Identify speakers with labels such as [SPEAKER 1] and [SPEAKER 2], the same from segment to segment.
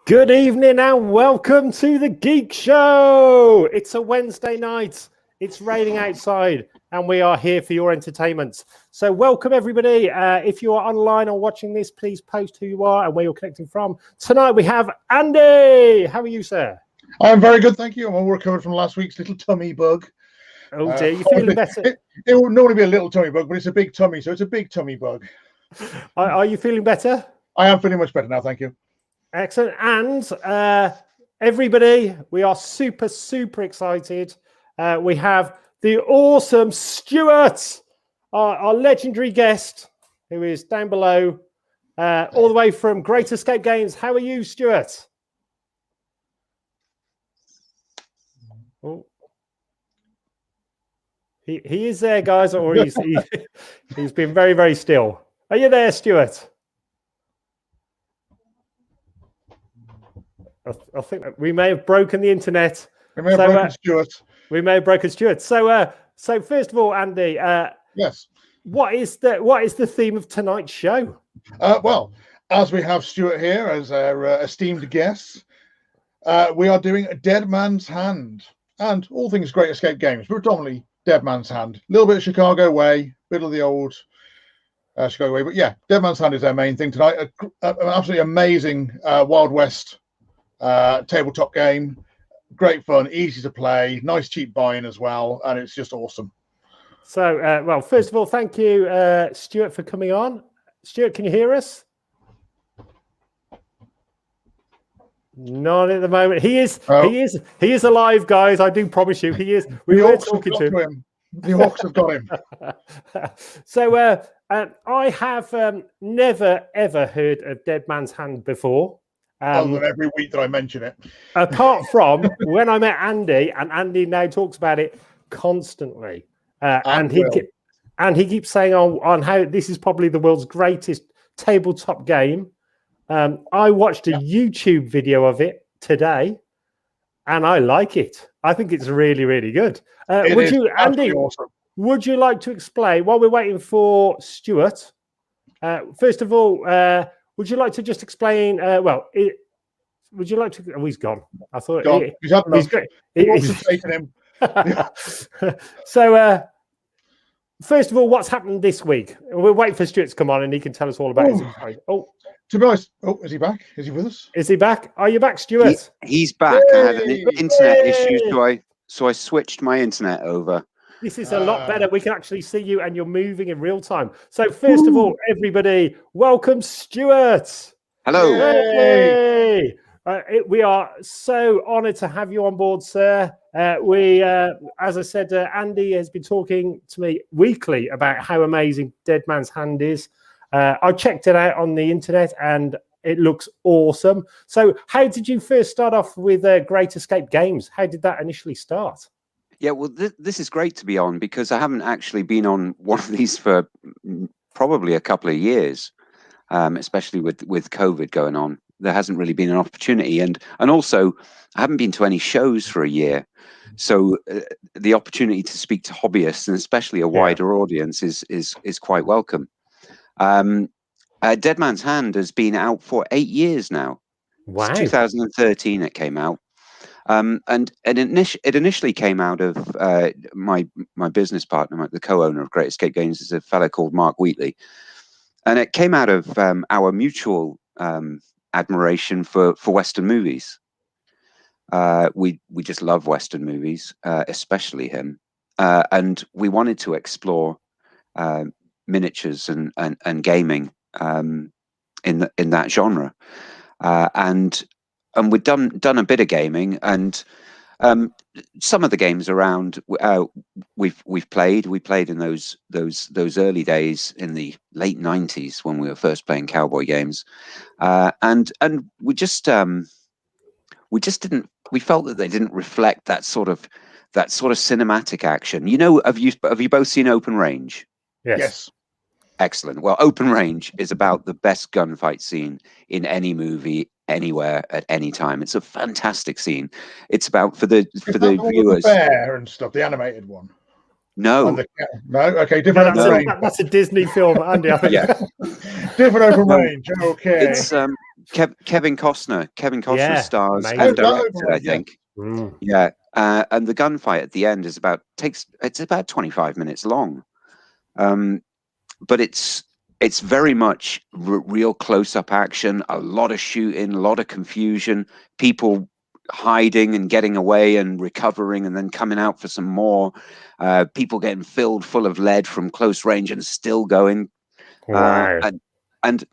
[SPEAKER 1] Good evening and welcome to the GEEK Show. It's a Wednesday night. It's raining outside and we are here for your entertainment. So welcome everybody. If you are online or watching this, please post who you are and where you're connecting from. Tonight we have Andy. How are you, sir?
[SPEAKER 2] I'm very good, thank you. I'm all recovered from last week's little tummy bug.
[SPEAKER 1] Oh dear, you feeling better?
[SPEAKER 2] It would normally be a little tummy bug, but it's a big tummy, so it's a big tummy bug.
[SPEAKER 1] Are you feeling better?
[SPEAKER 2] I am feeling much better now, thank you.
[SPEAKER 1] Excellent. And everybody, we are super excited. We have the awesome Stuart, our legendary guest, who is down below, all the way from Great Escape Games. How are you, Stuart? Oh. He is there, guys, or he's been very still. Are you there, Stuart? I think we may have broken the internet.
[SPEAKER 2] We may have broken Stuart.
[SPEAKER 1] We may have broken Stuart. So first of all, Andy,
[SPEAKER 2] yes,
[SPEAKER 1] what is the theme of tonight's show?
[SPEAKER 2] Well, as we have Stuart here as our esteemed guest, we are doing a Dead Man's Hand and all things Great Escape Games, but predominantly Dead Man's Hand. A little bit of Chicago Way, bit of the old Chicago Way, but yeah, Dead Man's Hand is our main thing tonight. An absolutely amazing Wild West tabletop game, great fun, easy to play, nice cheap buy-in as well, and it's just awesome.
[SPEAKER 1] So well, first of all, thank you, Stuart, for coming on. Stuart, can you hear us? Not at the moment. He is alive, guys. I do promise you, he is. We were talking to him.
[SPEAKER 2] The Hawks have got him.
[SPEAKER 1] So I have never ever heard of Dead Man's Hand before.
[SPEAKER 2] Other than every week that I mention it.
[SPEAKER 1] Apart from when I met Andy, and Andy now talks about it constantly. And he keeps saying on how this is probably the world's greatest tabletop game. I watched a YouTube video of it today, and I like it. I think it's really good. Andy? Awesome. Would you like to explain while we're waiting for Stuart? First of all, would you like to just explain? Would you like to? Oh, he's gone. I thought he's great. He's taken him. So, first of all, what's happened this week? We're waiting for Stuart to come on, and he can tell us all about it.
[SPEAKER 2] To be honest, is he back? Is he with us?
[SPEAKER 1] Is he back? Are you back, Stuart?
[SPEAKER 3] He's back. Yay! I had an internet issue, so I switched my internet over.
[SPEAKER 1] This is a lot better. We can actually see you, and you're moving in real time. So, first of all, everybody, welcome Stuart.
[SPEAKER 3] Hello.
[SPEAKER 1] Hey. We are so honoured to have you on board, sir. As I said, Andy has been talking to me weekly about how amazing Dead Man's Hand is. I checked it out on the internet, and it looks awesome. So, how did you first start off with Great Escape Games? How did that initially start?
[SPEAKER 3] Yeah, well, this is great to be on because I haven't actually been on one of these for probably a couple of years, especially with COVID going on. There hasn't really been an opportunity, and also I haven't been to any shows for a year, so the opportunity to speak to hobbyists and especially a wider audience is quite welcome. Dead Man's Hand has been out for 8 years now.
[SPEAKER 1] Wow!
[SPEAKER 3] It's 2013 it came out. And it initially came out of my business partner, the co-owner of Great Escape Games, is a fellow called Mark Wheatley, and it came out of our mutual admiration for Western movies. We just love Western movies, especially him, and we wanted to explore miniatures and gaming in that genre, and we've done a bit of gaming, and some of the games around we've played. We played in those early days in the late 90s when we were first playing cowboy games, and we just didn't. We felt that they didn't reflect that sort of cinematic action. You know, have you both seen Open Range?
[SPEAKER 2] Yes.
[SPEAKER 3] Excellent. Well, Open Range is about the best gunfight scene in any movie, anywhere, at any time. It's a fantastic scene. It's about for the viewers.
[SPEAKER 2] The bear and stuff, the animated one.
[SPEAKER 3] No.
[SPEAKER 2] No. Okay. Different
[SPEAKER 1] No,
[SPEAKER 2] open range.
[SPEAKER 1] that's a Disney film, Andy. I think.
[SPEAKER 3] Yeah.
[SPEAKER 2] Different open range. Okay.
[SPEAKER 3] It's Kevin Costner. Kevin Costner stars
[SPEAKER 1] amazing.
[SPEAKER 3] and directed, I think.
[SPEAKER 1] Yeah.
[SPEAKER 3] And the gunfight at the end is about 25 minutes long. But it's very much real close-up action, a lot of shooting, a lot of confusion, people hiding and getting away and recovering and then coming out for some more, people getting filled full of lead from close range and still going.
[SPEAKER 1] Wow.
[SPEAKER 3] And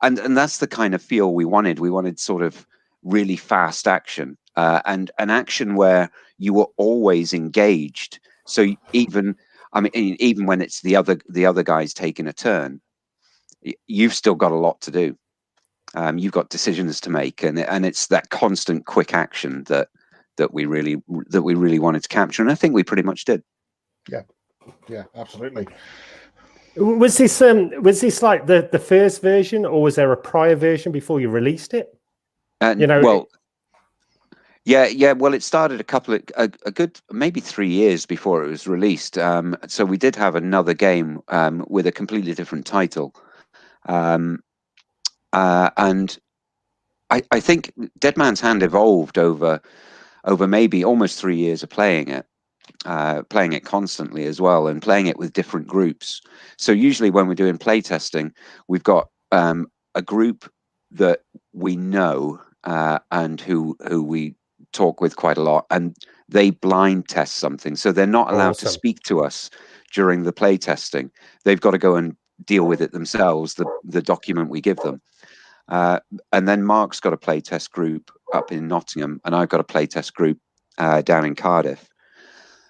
[SPEAKER 3] that's the kind of feel we wanted. We wanted sort of really fast action, and an action where you were always engaged. So even when it's the other guys taking a turn, you've still got a lot to do. You've got decisions to make, and it's that constant quick action that we really wanted to capture, and I think we pretty much did.
[SPEAKER 2] Yeah, absolutely.
[SPEAKER 1] Was this like the first version, or was there a prior version before you released it? Well, it started a good maybe 3 years before it was released. So we did have another game with a completely different title, and I think Dead Man's Hand evolved over maybe almost 3 years of playing it constantly as well, and playing it with different groups. So usually when we're doing play testing, we've got a group that we know and who we talk with quite a lot, and they blind test something, so they're not allowed to speak to us during the play testing. They've got to go and deal with it themselves, the document we give them. And then Mark's got a play test group up in Nottingham, and I've got a play test group down in Cardiff.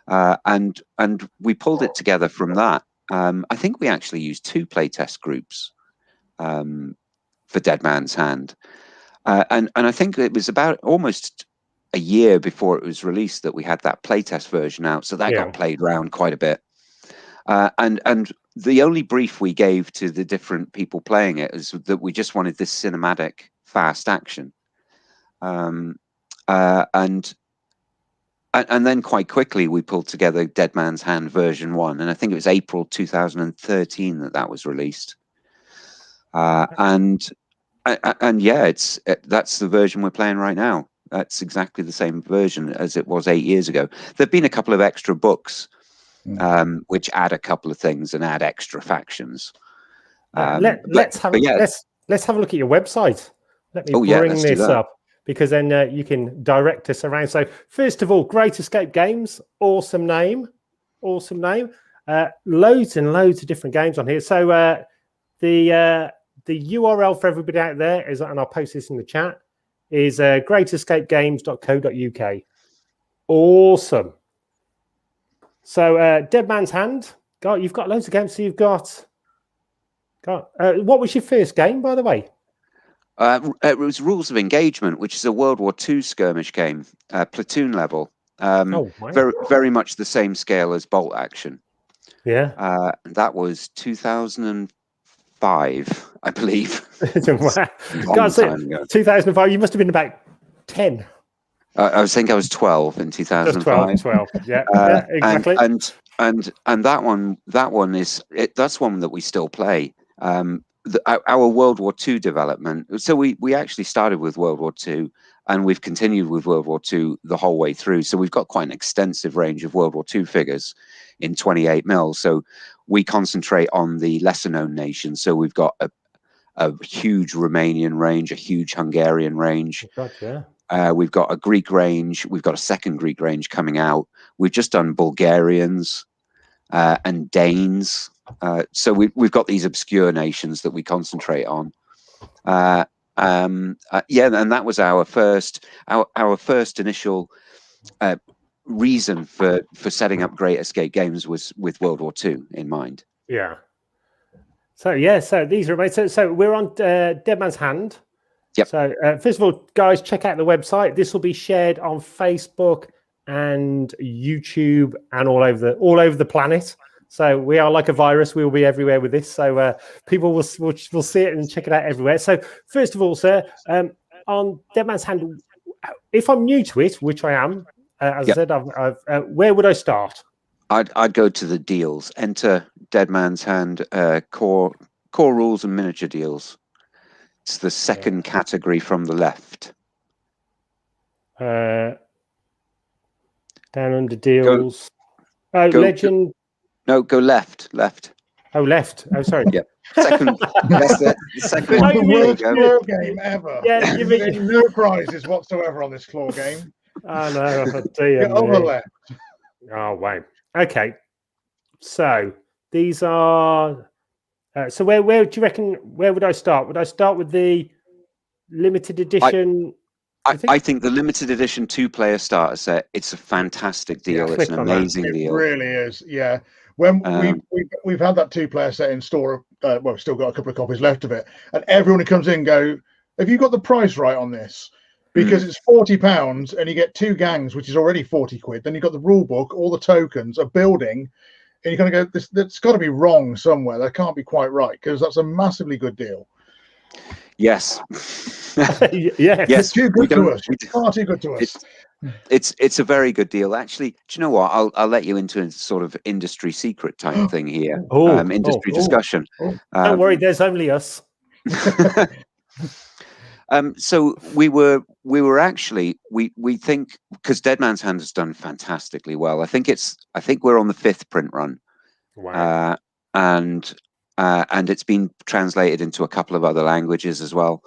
[SPEAKER 1] And we pulled it together from that. I think we actually used 2 playtest groups for Dead Man's Hand, and I think it was about almost a year before it was released that we had that playtest version out. So that got played around quite a bit, and the only brief we gave to the different people playing it is that we just wanted this cinematic fast action, and then quite quickly we pulled together Dead Man's Hand version 1, and I think it was April 2013 that was released. And that's the version we're playing right now. That's exactly the same version as it was 8 years ago. There've been a couple of extra books, which add a couple of things and add extra factions. Let's have a look at your website. Let me bring this up, because then you can direct us around. So first of all, Great Escape Games, awesome name. Loads and loads of different games on here. So the URL for everybody out there is, and I'll post this in the chat, is greatescapegames.co.uk. Awesome. So Dead Man's Hand, you've got loads of games. So you've got what was your first game, by the way?
[SPEAKER 3] It was Rules of Engagement, which is a World War II skirmish game, platoon level.
[SPEAKER 1] Wow.
[SPEAKER 3] Very much the same scale as Bolt Action.
[SPEAKER 1] Yeah.
[SPEAKER 3] That was 2005, I believe.
[SPEAKER 1] Long time ago. 2005. You must have been about 10.
[SPEAKER 3] I think I was 12 in 2005.
[SPEAKER 1] 12. Yeah, exactly.
[SPEAKER 3] And that one that's one that we still play. Our World War II development. So we actually started with World War II, and we've continued with World War II the whole way through. So we've got quite an extensive range of World War II figures in 28 mil. So we concentrate on the lesser known nations. So we've got a huge Romanian range, a huge Hungarian range.
[SPEAKER 1] Gotcha.
[SPEAKER 3] We've got a Greek range. We've got a second Greek range coming out. We've just done Bulgarians and Danes. So we've got these obscure nations that we concentrate on. And that was our first initial reason for setting up Great Escape Games, was with World War II in mind.
[SPEAKER 1] Yeah. So these are so we're on Dead Man's Hand.
[SPEAKER 3] Yep.
[SPEAKER 1] So first of all, guys, check out the website. This will be shared on Facebook and YouTube and all over the planet. So we are like a virus. We will be everywhere with this. So people will see it and check it out everywhere. So first of all, sir, on Dead Man's Hand, if I'm new to it, which I am, as I said, where would I start?
[SPEAKER 3] I'd go to the deals. Enter Dead Man's Hand core rules and miniature deals. It's the second category from the left.
[SPEAKER 1] Down under deals. Legend.
[SPEAKER 3] Go left.
[SPEAKER 1] Oh, left. Oh, sorry.
[SPEAKER 3] Yeah. Second. That's the second one.
[SPEAKER 2] The worst claw game ever.
[SPEAKER 1] Yeah,
[SPEAKER 2] you get no prizes whatsoever on this claw game.
[SPEAKER 1] Oh no, dear.
[SPEAKER 2] Get on the left.
[SPEAKER 1] Oh wow. Okay. So these are. So where do you reckon? Where would I start? Would I start with the limited edition?
[SPEAKER 3] I think the limited edition 2-player starter set. It's a fantastic deal. It's an amazing deal.
[SPEAKER 2] It really is. Yeah. When we've had that 2-player set in store. Well, we've still got a couple of copies left of it, and everyone who comes in go, "Have you got the price right on this?" Because it's £40 and you get 2 gangs, which is already 40 quid. Then you've got the rule book, all the tokens, a building, and you're going to go, that's got to be wrong somewhere. That can't be quite right, because that's a massively good deal.
[SPEAKER 3] Yes.
[SPEAKER 1] Yes.
[SPEAKER 2] It's too good to us. Far too good to us.
[SPEAKER 3] It's a very good deal. Actually, do you know what? I'll let you into a sort of industry secret type thing here. Industry discussion.
[SPEAKER 1] Don't worry, there's only us.
[SPEAKER 3] So we were actually we think, because Dead Man's Hand has done fantastically well. I think we're on the 5th print run.
[SPEAKER 1] Wow.
[SPEAKER 3] And it's been translated into a couple of other languages as well.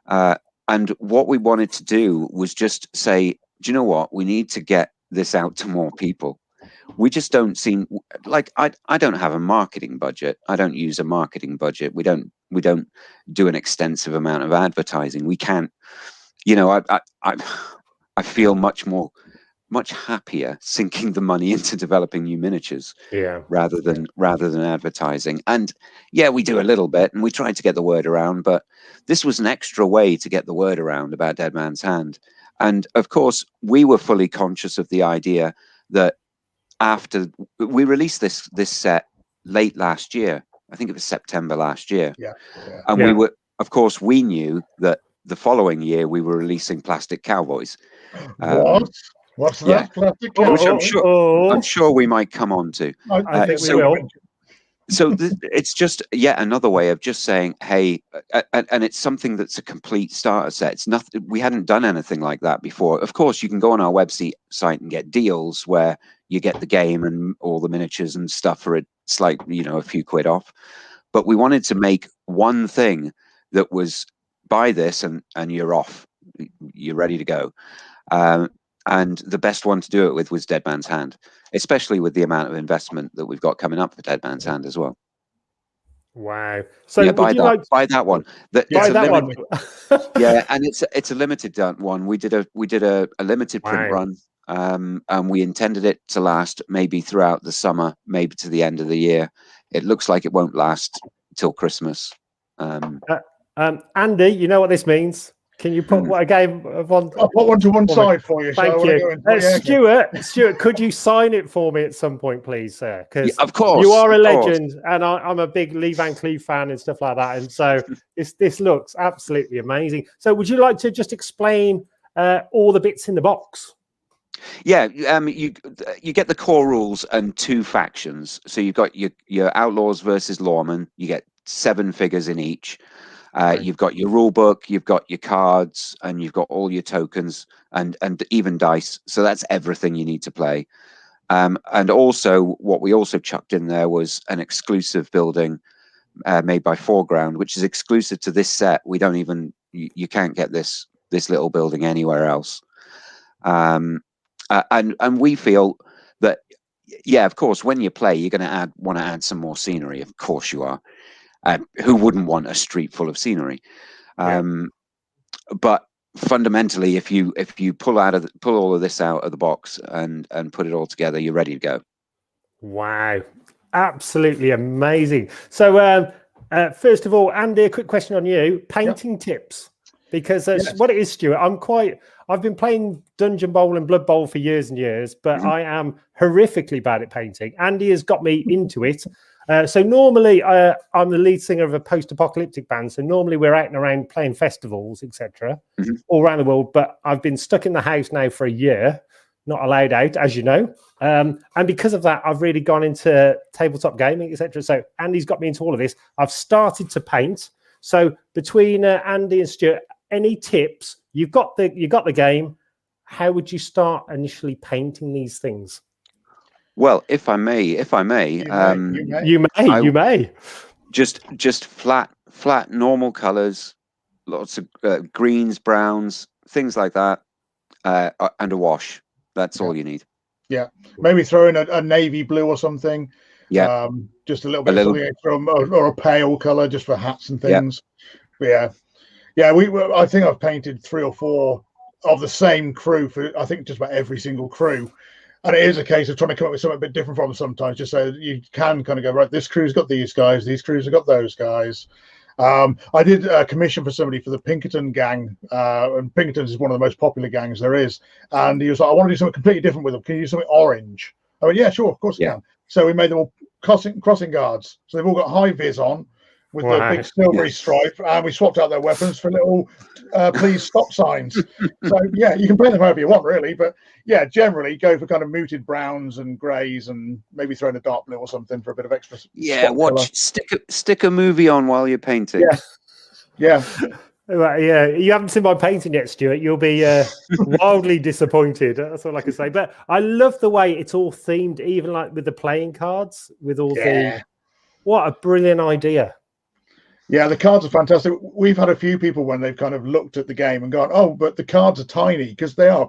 [SPEAKER 3] And what we wanted to do was just say, do you know what? We need to get this out to more people. We just don't seem like I don't have a marketing budget. I don't use a marketing budget. We don't do an extensive amount of advertising. We can't, I feel much happier sinking the money into developing new miniatures rather than advertising. And yeah, we do a little bit and we try to get the word around, but this was an extra way to get the word around about Dead Man's Hand. And of course, we were fully conscious of the idea that after we released this set late last year, I think it was September last year. And we knew that the following year we were releasing Plastic Cowboys.
[SPEAKER 2] What's that? Plastic
[SPEAKER 3] Which I'm sure we might come on to.
[SPEAKER 2] I think we will.
[SPEAKER 3] So it's just yet another way of just saying, hey, and it's something that's a complete starter set. It's nothing. We hadn't done anything like that before. Of course, you can go on our website and get deals where you get the game and all the miniatures and stuff for it's like, a few quid off. But we wanted to make one thing that was buy this and you're off. You're ready to go. And the best one to do it with was Dead Man's Hand, especially with the amount of investment that we've got coming up for Dead Man's Hand as well.
[SPEAKER 1] Wow! So
[SPEAKER 3] buy that one.
[SPEAKER 1] Buy that one.
[SPEAKER 3] Yeah, and it's a limited one. We did a limited print run, and we intended it to last maybe throughout the summer, maybe to the end of the year. It looks like it won't last till Christmas.
[SPEAKER 1] Andy, you know what this means? Can you put a game of one?
[SPEAKER 2] I'll put one to one side for you.
[SPEAKER 1] Thank you. Stuart, could you sign it for me at some point, please, sir? Because
[SPEAKER 3] of course
[SPEAKER 1] you are a legend, and I'm a big Lee Van Cleef fan and stuff like that. And so this looks absolutely amazing. So, would you like to just explain all the bits in the box?
[SPEAKER 3] Yeah, you get the core rules and 2 factions. So you've got your outlaws versus lawmen. You get 7 figures in each. You've got your rule book, you've got your cards, and you've got all your tokens and even dice. So that's everything you need to play. And also, what we also chucked in there was an exclusive building made by Foreground, which is exclusive to this set. We don't even you can't get this little building anywhere else. And we feel that of course, when you play, you're going to want to add some more scenery. Of course, you are. Who wouldn't want a street full of scenery? But fundamentally, if you pull all of this out of the box and put it all together, you're ready to go.
[SPEAKER 1] Wow, absolutely amazing. So first of all, Andy, a quick question on you: painting tips, because what it is, Stuart. I've been playing Dungeon Bowl and Blood Bowl for years and years, but I am horrifically bad at painting. Andy has got me into it. So normally I'm the lead singer of a post-apocalyptic band. So normally we're out and around playing festivals, etc., all around the world. But I've been stuck in the house now for a year, not allowed out, as you know. And because of that, I've really gone into tabletop gaming, etc. So Andy's got me into all of this. I've started to paint. So between Andy and Stuart, any tips? You got the game. How would you start initially painting these things?
[SPEAKER 3] Well, if I may,
[SPEAKER 1] you may.
[SPEAKER 3] Just flat, normal colors, lots of greens, browns, things like that, and a wash. That's all you need.
[SPEAKER 2] Yeah, maybe throw in a navy blue or something.
[SPEAKER 3] Yeah,
[SPEAKER 2] just a little bit of something extra, or a pale color just for hats and things. Yeah, I think I've painted 3 or 4 of the same crew for I think just about every single crew. And it is a case of trying to come up with something a bit different from them sometimes, just so that you can kind of go, right, this crew's got these guys, these crews have got those guys. I did a commission for somebody for the Pinkerton Gang, and Pinkerton is one of the most popular gangs there is. And he was like, I want to do something completely different with them. Can you do something orange? I went, yeah, sure, of course you can. So we made them all crossing guards. So they've all got high vis on with the big silvery stripe, and we swapped out their weapons for little please stop signs. So yeah, you can paint them however you want, really, but yeah, generally go for kind of muted browns and greys, and maybe throw in a dark blue or something for a bit of extra.
[SPEAKER 3] Stick a movie on while you're painting.
[SPEAKER 2] Yeah.
[SPEAKER 1] Well, yeah, you haven't seen my painting yet, Stuart. You'll be wildly disappointed. That's all I can say. But I love the way it's all themed, even like with the playing cards, with all the. What a brilliant idea!
[SPEAKER 2] Yeah, the cards are fantastic. We've had a few people when they've kind of looked at the game and gone, "Oh, but the cards are tiny," because they're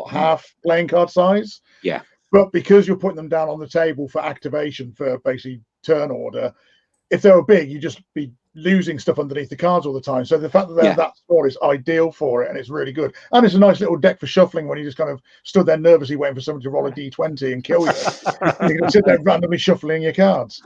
[SPEAKER 2] half playing card size.
[SPEAKER 3] Yeah.
[SPEAKER 2] But because you're putting them down on the table for activation for basically turn order, if they were big, you'd just be losing stuff underneath the cards all the time. So the fact that they're that small is ideal for it, and it's really good. And it's a nice little deck for shuffling when you just kind of stood there nervously waiting for someone to roll a d20 and kill you. You can sit there randomly shuffling your cards.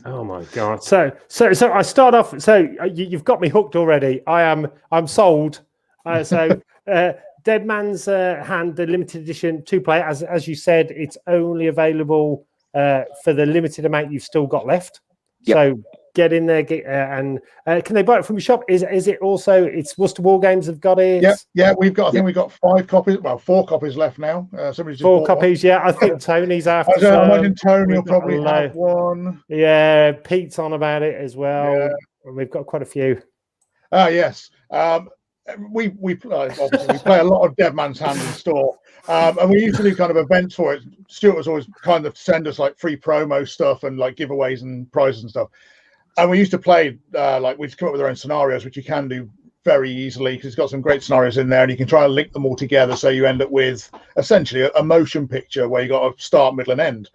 [SPEAKER 1] Oh my god! So I start off. So you've got me hooked already. I'm sold. Dead Man's Hand, the limited edition 2-player, as you said, it's only available for the limited amount you've still got left. Yep. So get in there, and can they buy it from your shop? Is it also? It's Worcester War Games have got it.
[SPEAKER 2] Yeah. We've got. I think we've got 5 copies. Well, 4 copies left now. Somebody's just
[SPEAKER 1] 4 copies. One. Yeah, I think Tony's after.
[SPEAKER 2] I imagine Tony will probably have one.
[SPEAKER 1] Yeah, Pete's on about it as well. Yeah. We've got quite a few.
[SPEAKER 2] Yes. We obviously we play a lot of Dead Man's Hand in store, and we used to do kind of events for it. Stuart was always kind of send us like free promo stuff and like giveaways and prizes and stuff. And we used to play like we'd come up with our own scenarios, which you can do very easily because it's got some great scenarios in there, and you can try and link them all together so you end up with essentially a motion picture where you got a start, middle, and end.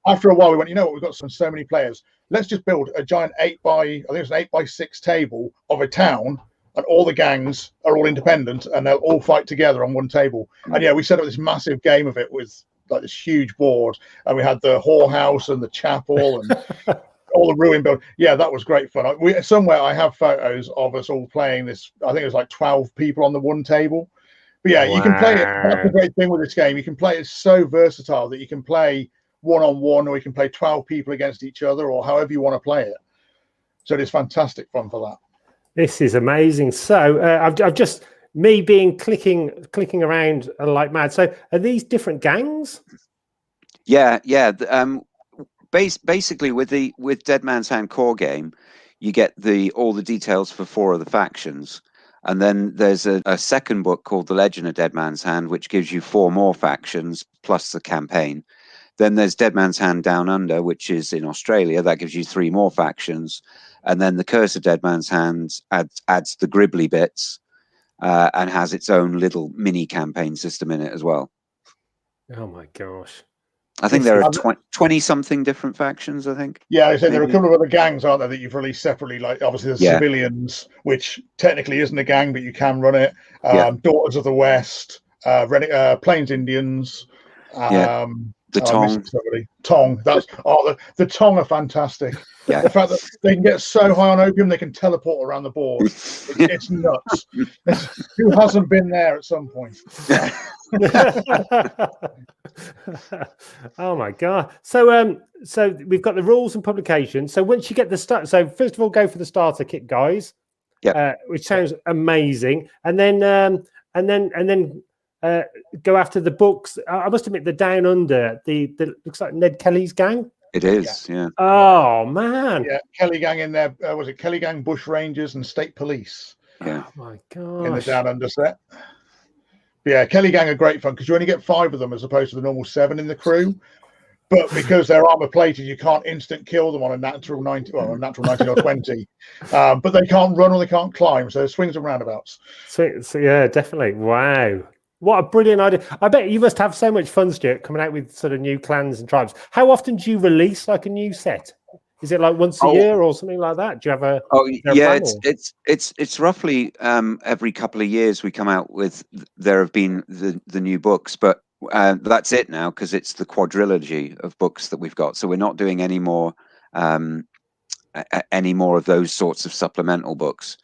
[SPEAKER 2] After a while, we went, you know what, we've got so many players. Let's just build a giant 8x6 table of a town, and all the gangs are all independent, and they'll all fight together on one table. And yeah, we set up this massive game of it with like this huge board, and we had the whorehouse and the chapel and all the ruin build. Yeah, that was great fun. Somewhere I have photos of us all playing this. I think it was like 12 people on the one table. But yeah, you can play it. That's the great thing with this game. You can play it so versatile that you can play one-on-one, or you can play 12 people against each other, or however you want to play it. So it is fantastic fun for that.
[SPEAKER 1] This is amazing. So I've just me being clicking around like mad. So are these different gangs?
[SPEAKER 3] Yeah. Basically, with Dead Man's Hand core game, you get all the details for 4 of the factions, and then there's a second book called The Legend of Dead Man's Hand, which gives you 4 more factions plus the campaign. Then there's Dead Man's Hand Down Under, which is in Australia. That gives you 3 more factions. And then the Curse of Dead Man's Hand adds the Gribbly bits and has its own little mini campaign system in it as well.
[SPEAKER 1] Oh, my gosh.
[SPEAKER 3] I think there are 20-something different factions, I think.
[SPEAKER 2] Yeah, I said there are a couple of other gangs, aren't there, that you've released separately? Like, obviously, there's Civilians, which technically isn't a gang, but you can run it. Daughters of the West, Plains Indians.
[SPEAKER 3] The Tong.
[SPEAKER 2] Tong. The Tong are fantastic.
[SPEAKER 3] Yeah.
[SPEAKER 2] The fact that they can get so high on opium they can teleport around the board. It's nuts. Who hasn't been there at some point?
[SPEAKER 1] Oh my god. So we've got the rules and publication. So once you get the start, so first of all, go for the starter kit, guys.
[SPEAKER 3] Yeah.
[SPEAKER 1] Which sounds amazing. And then and then go after the books. I must admit, the Down Under, the looks like Ned Kelly's gang.
[SPEAKER 3] It is, yeah.
[SPEAKER 1] Oh man,
[SPEAKER 2] yeah, Kelly Gang in there. Was it Kelly Gang, Bush Rangers, and State Police?
[SPEAKER 3] Yeah.
[SPEAKER 1] Oh my gosh.
[SPEAKER 2] In the Down Under set. But yeah, Kelly Gang are great fun because you only get 5 of them as opposed to the normal 7 in the crew. But because they're armor plated, you can't instant kill them on a natural 90, well, a natural 19 or 20. But they can't run or they can't climb, so swings and roundabouts.
[SPEAKER 1] So yeah, definitely. Wow. What a brilliant idea. I bet you must have so much fun, Stuart, coming out with sort of new clans and tribes. How often do you release like a new set? Is it like once a year or something like that? Do you have a
[SPEAKER 3] yeah, it's roughly every couple of years we come out with, there have been the new books, but that's it now because it's the quadrilogy of books that we've got. So we're not doing any more of those sorts of supplemental books.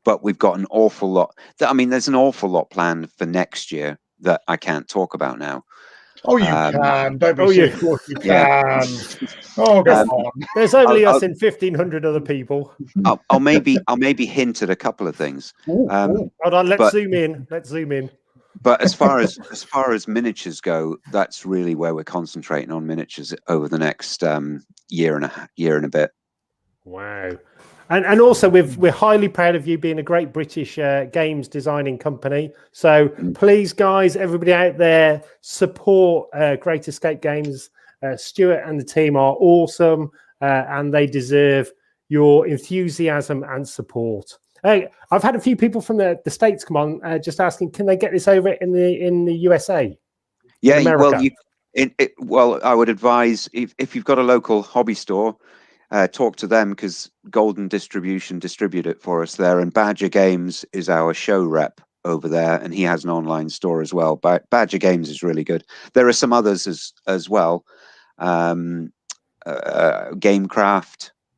[SPEAKER 3] But we've got an awful lot. I mean, there's an awful lot planned for next year that I can't talk about now.
[SPEAKER 2] Oh, you can. Don't be silly. Of course you can. Oh, come on.
[SPEAKER 1] There's only us and 1,500 other people.
[SPEAKER 3] I'll maybe hint at a couple of things.
[SPEAKER 1] Hold on, let's zoom in. Let's zoom in.
[SPEAKER 3] But as far as miniatures go, that's really where we're concentrating on miniatures over the next year and a bit.
[SPEAKER 1] Wow. And also, we're highly proud of you being a great British games designing company. So please, guys, everybody out there, support Great Escape Games. Stuart and the team are awesome, and they deserve your enthusiasm and support. I've had a few people from the States come on, just asking, can they get this over in the USA?
[SPEAKER 3] Yeah, well, I would advise if you've got a local hobby store. Talk to them because Golden Distribution distribute it for us there, and Badger Games is our show rep over there, and he has an online store as well. But Badger Games is really good. There are some others as well. Gamecraft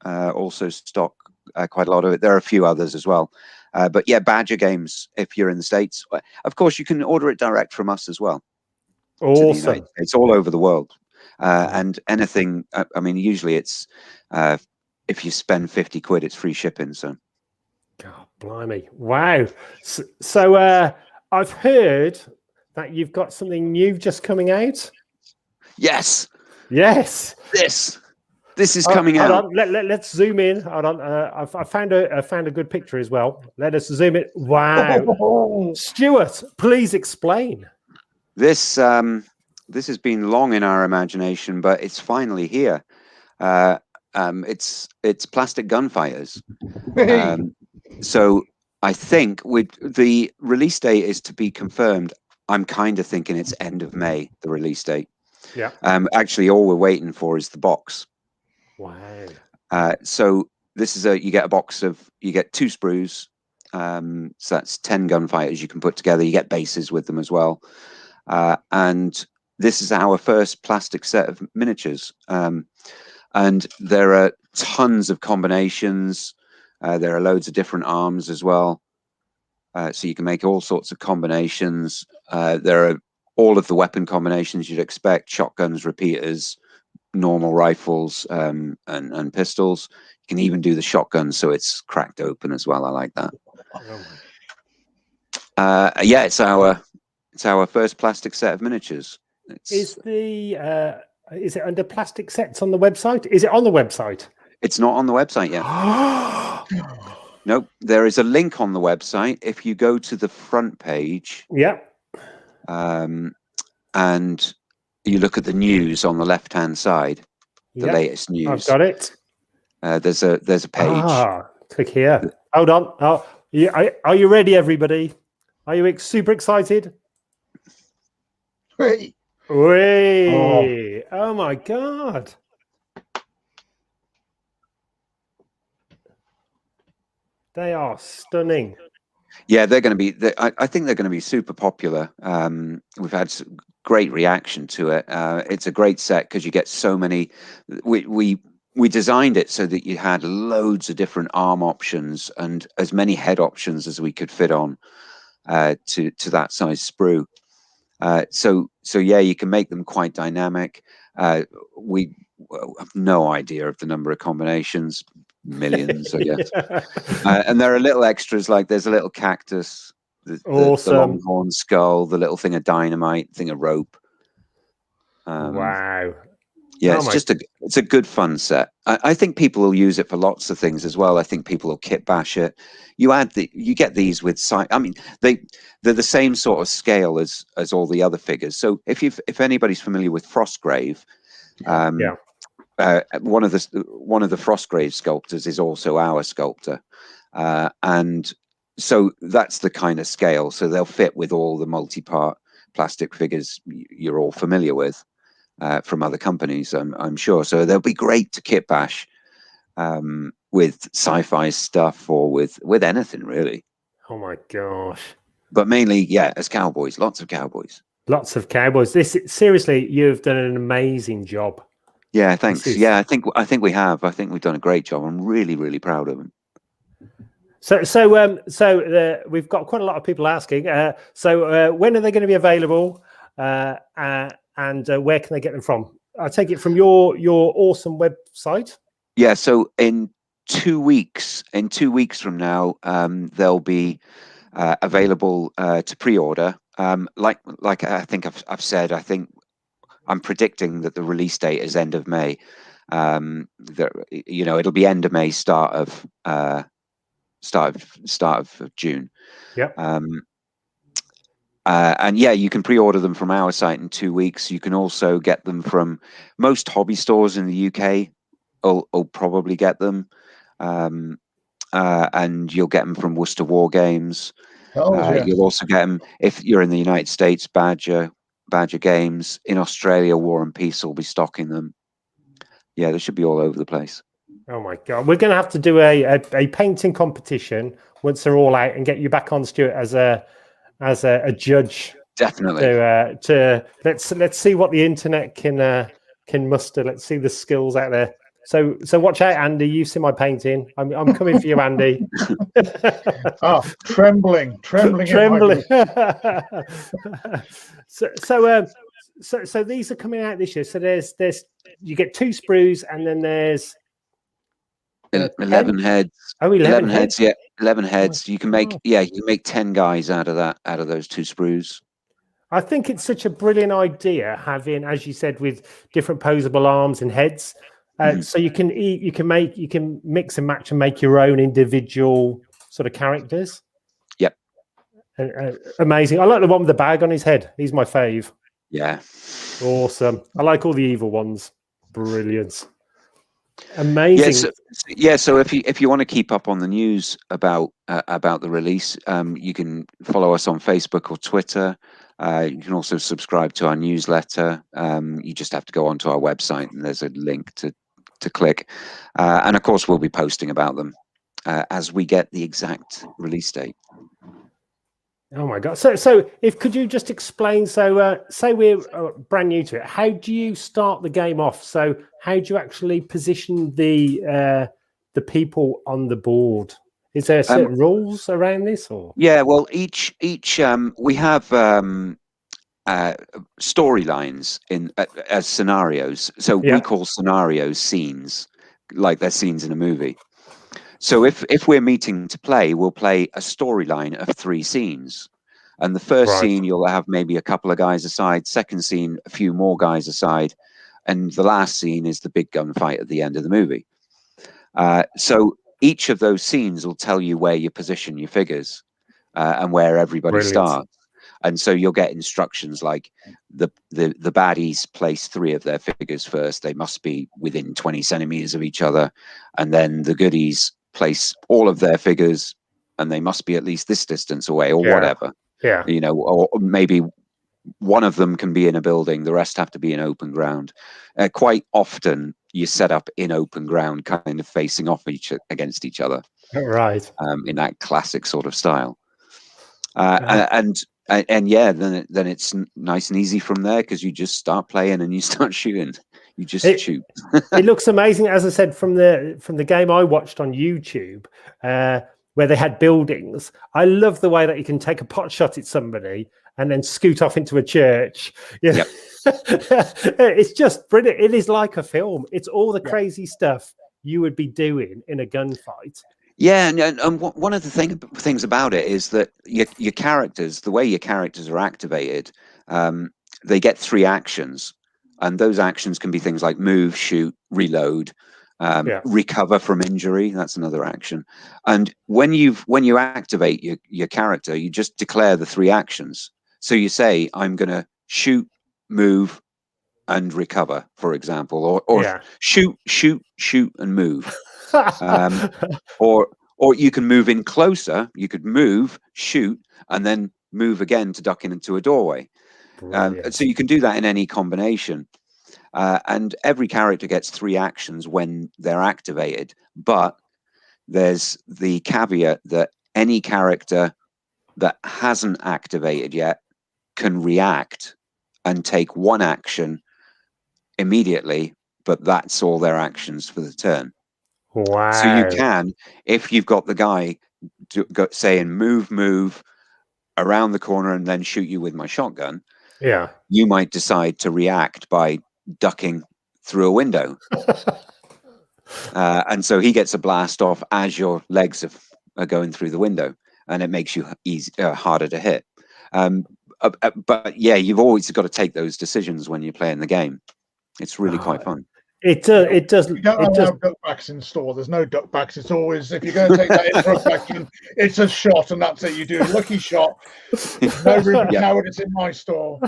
[SPEAKER 3] also stock quite a lot of it. There are a few others as well. But yeah, Badger Games, if you're in the States, of course you can order it direct from us as well.
[SPEAKER 1] Awesome.
[SPEAKER 3] It's all over the world. And anything, I mean, usually it's if you spend 50 quid, it's free shipping. So,
[SPEAKER 1] God, blimey, wow! So I've heard that you've got something new just coming out.
[SPEAKER 3] Yes. This is coming out.
[SPEAKER 1] Let's zoom in. Hold on. I found a good picture as well. Let us zoom in. Wow, Stuart, please explain.
[SPEAKER 3] This has been long in our imagination, but it's finally here. It's plastic gunfighters. So I think the release date is to be confirmed. I'm kind of thinking it's end of May, the release date.
[SPEAKER 1] Yeah.
[SPEAKER 3] Actually, all we're waiting for is the box.
[SPEAKER 1] Wow.
[SPEAKER 3] So this is you get a box of, you get 2 sprues. So that's 10 gunfighters you can put together. You get bases with them as well. And this is our first plastic set of miniatures. And there are tons of combinations. There are loads of different arms as well. So you can make all sorts of combinations. There are all of the weapon combinations you'd expect: shotguns, repeaters, normal rifles, and pistols. You can even do the shotgun so it's cracked open as well. I like that. Yeah, it's our first plastic set of miniatures.
[SPEAKER 1] Is it under plastic sets on the website? Is it on the website?
[SPEAKER 3] It's not on the website yet. Nope. There is a link on the website. If you go to the front page, and you look at the news on the left-hand side, the latest news.
[SPEAKER 1] I've got it.
[SPEAKER 3] There's a page.
[SPEAKER 1] Click here. Hold on. Are you ready, everybody? Are you super excited?
[SPEAKER 2] Wait.
[SPEAKER 1] Oh my God. They are stunning.
[SPEAKER 3] Yeah, they're going to be. I think they're going to be super popular. We've had great reaction to it. It's a great set because you get so many. We designed it so that you had loads of different arm options and as many head options as we could fit on to that size sprue. So yeah, you can make them quite dynamic. We have no idea of the number of combinations. Millions, I guess. And there are little extras, like there's a little cactus
[SPEAKER 1] Awesome.
[SPEAKER 3] the longhorn skull, the little thing of dynamite, thing of rope.
[SPEAKER 1] Wow.
[SPEAKER 3] Yeah, it's a good fun set. I think people will use it for lots of things as well. I think people will kit bash it. You get these with I mean, they're the same sort of scale as all the other figures. So if anybody's familiar with Frostgrave, one of the Frostgrave sculptors is also our sculptor, and so that's the kind of scale. So they'll fit with all the multi-part plastic figures you're all familiar with. From other companies, I'm sure. So they'll be great to kit bash with sci-fi stuff or with anything really.
[SPEAKER 1] Oh my gosh!
[SPEAKER 3] But mainly, as cowboys, lots of cowboys.
[SPEAKER 1] Lots of cowboys. Seriously, you've done an amazing job.
[SPEAKER 3] Yeah, thanks. Yeah, I think we have. I think we've done a great job. I'm really, really proud of them.
[SPEAKER 1] So we've got quite a lot of people asking. So when are they going to be available? And where can they get them from? I take it from your awesome website.
[SPEAKER 3] Yeah. So in 2 weeks from now, they'll be available to pre-order. Like I think I've said, I think I'm predicting that the release date is end of May. It'll be end of May, start of June.
[SPEAKER 1] Yeah.
[SPEAKER 3] And you can pre-order them from our site in 2 weeks. You can also get them from most hobby stores in the UK. Will probably get them, and you'll get them from Worcester War Games. You'll also get them if you're in the United States. Badger Games. In Australia, War and Peace will be stocking them. Yeah, they should be all over the place.
[SPEAKER 1] Oh my God, we're going to have to do a painting competition once they're all out and get you back on, Stuart, as a judge.
[SPEAKER 3] Definitely.
[SPEAKER 1] To let's see what the internet can muster. Let's see the skills out there. So watch out, Andy. You see my painting. I'm coming for you, Andy.
[SPEAKER 2] Trembling.
[SPEAKER 1] So these are coming out this year. So there's you get 2 sprues, and then there's
[SPEAKER 3] 11 heads.
[SPEAKER 1] Oh, 11 heads.
[SPEAKER 3] Yeah, 11 heads. You can make 10 guys out of those 2 sprues.
[SPEAKER 1] I think it's such a brilliant idea having, as you said, with different posable arms and heads. So you can mix and match and make your own individual sort of characters.
[SPEAKER 3] Yep.
[SPEAKER 1] Amazing. I like the one with the bag on his head. He's my fave.
[SPEAKER 3] Yeah.
[SPEAKER 1] Awesome. I like all the evil ones. Brilliant. Amazing.
[SPEAKER 3] So if you want to keep up on the news about the release, you can follow us on Facebook or Twitter. You can also subscribe to our newsletter. You just have to go onto our website, and there's a link to click. And of course, we'll be posting about them as we get the exact release date.
[SPEAKER 1] Oh my God! So could you just explain? So say we're brand new to it. How do you start the game off? So how do you actually position the people on the board? Is there certain rules around this, or?
[SPEAKER 3] Yeah, well, each we have storylines as scenarios. So we call scenarios scenes, like they're scenes in a movie. So if we're meeting to play, we'll play a storyline of 3 scenes. And the first scene, you'll have maybe a couple of guys aside. Second scene, a few more guys aside. And the last scene is the big gunfight at the end of the movie. So each of those scenes will tell you where you position your figures and where everybody starts. And so you'll get instructions like the baddies place 3 of their figures first. They must be within 20 centimeters of each other. And then the goodies place all of their figures, and they must be at least this distance away, or whatever.
[SPEAKER 1] Yeah.
[SPEAKER 3] Or maybe one of them can be in a building, the rest have to be in open ground. Quite often you set up in open ground, kind of facing off against each other.
[SPEAKER 1] Right.
[SPEAKER 3] In that classic sort of style. And then it's nice and easy from there, because you just start playing and you start shooting. You just shoot.
[SPEAKER 1] It looks amazing, as I said, from the game I watched on YouTube, where they had buildings. I love the way that you can take a pot shot at somebody and then scoot off into a church. Yeah, it's just brilliant. It is like a film. It's all the crazy stuff you would be doing in a gunfight.
[SPEAKER 3] Yeah, and one of the things about it is that your characters, the way your characters are activated, they get 3 actions, and those actions can be things like move, shoot, reload, recover from injury. That's another action. And when you activate your character, you just declare the 3 actions. So you say, I'm going to shoot, move, and recover, for example, or shoot, and move. Or you can move in closer. You could move, shoot, and then move again to duck into a doorway. So you can do that in any combination. And every character gets 3 actions when they're activated. But there's the caveat that any character that hasn't activated yet can react and take 1 action immediately, but that's all their actions for the turn.
[SPEAKER 1] Wow.
[SPEAKER 3] So you can, if you've got the guy saying move around the corner and then shoot you with my shotgun, you might decide to react by ducking through a window. And so he gets a blast off as your legs are going through the window, and it makes you harder to hit. But yeah, you've always got to take those decisions when you're playing the game. It's really quite fun.
[SPEAKER 1] It does.
[SPEAKER 2] You don't allow duckbacks in store. There's no duckbacks. It's always, if you're going to take that in for a question, it's a shot, and that's it. You do a lucky shot. No Ruby Coward. It's in my store.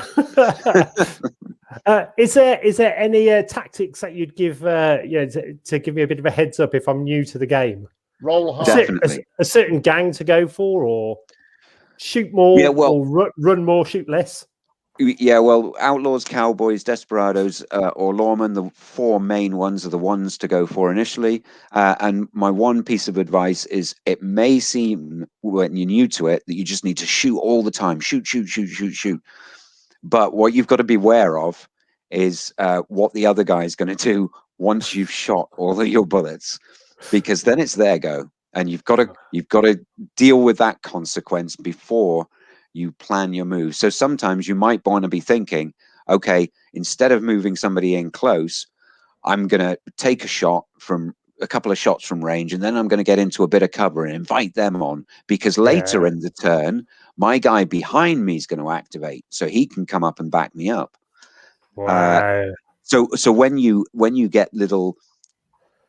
[SPEAKER 1] Is there any tactics that you'd give? To give me a bit of a heads up if I'm new to the game.
[SPEAKER 2] Roll hard.
[SPEAKER 1] A certain gang to go for, or shoot more, or run more, shoot less.
[SPEAKER 3] Yeah, well, Outlaws, Cowboys, Desperados, or Lawmen, the 4 main ones are the ones to go for initially. And my one piece of advice is, it may seem when you're new to it that you just need to shoot all the time. Shoot. But what you've got to be aware of is what the other guy is going to do once you've shot all of your bullets, because then it's their go. And you've got to deal with that consequence before you plan your move. So sometimes you might want to be thinking, okay, instead of moving somebody in close, I'm going to take a couple of shots from range, and then I'm going to get into a bit of cover and invite them on, because later in the turn, my guy behind me is going to activate, so he can come up and back me up.
[SPEAKER 1] Wow.
[SPEAKER 3] So when you get little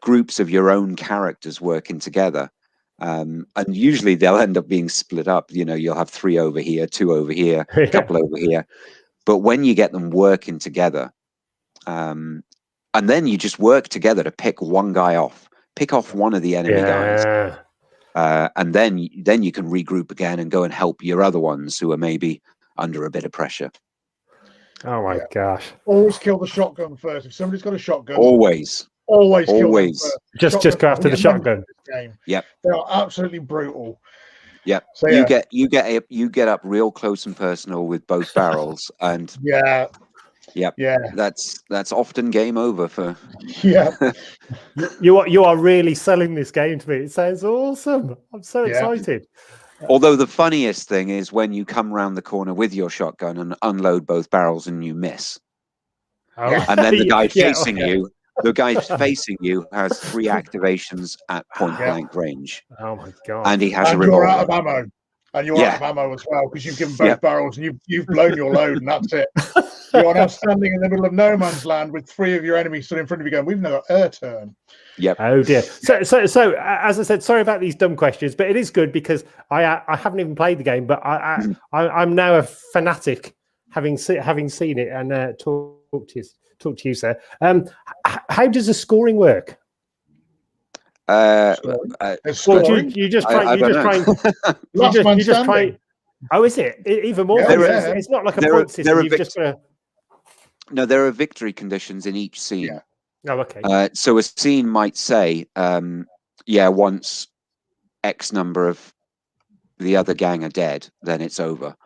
[SPEAKER 3] groups of your own characters working together, and usually they'll end up being split up. You'll have 3 over here, 2 over here, a couple over here. But when you get them working together, and then you just work together to pick one guy off, pick off one of the enemy guys, and then you can regroup again and go and help your other ones who are maybe under a bit of pressure.
[SPEAKER 1] Oh my gosh!
[SPEAKER 2] Always kill the shotgun first. If somebody's got a shotgun,
[SPEAKER 3] always
[SPEAKER 2] kill them first.
[SPEAKER 1] Just go after the shotgun.
[SPEAKER 2] Yep, they are absolutely brutal.
[SPEAKER 3] Yep. So you get up real close and personal with both barrels, and that's often game over for.
[SPEAKER 1] You are really selling this game to me. It sounds awesome. I'm so excited.
[SPEAKER 3] Although the funniest thing is when you come around the corner with your shotgun and unload both barrels and you miss, and then the guy facing you. The guy facing you has 3 activations at point blank range.
[SPEAKER 1] Oh my god!
[SPEAKER 2] And
[SPEAKER 1] he
[SPEAKER 2] has a revolver. You're out of ammo, and you're out of ammo as well, because you've given both barrels and you've blown your load, and that's it. You're now standing in the middle of no man's land with 3 of your enemies stood in front of you, going, "We've now got our turn."
[SPEAKER 3] Yep.
[SPEAKER 1] Oh dear. So as I said, sorry about these dumb questions, but it is good because I haven't even played the game, but I'm now a fanatic, having seen it and talk to you, sir. How does the scoring work? You just try. Oh, is it even more? It's not like a point system.
[SPEAKER 3] No, there are victory conditions in each scene.
[SPEAKER 1] Oh, okay.
[SPEAKER 3] So a scene might say, once X number of the other gang are dead, then it's over.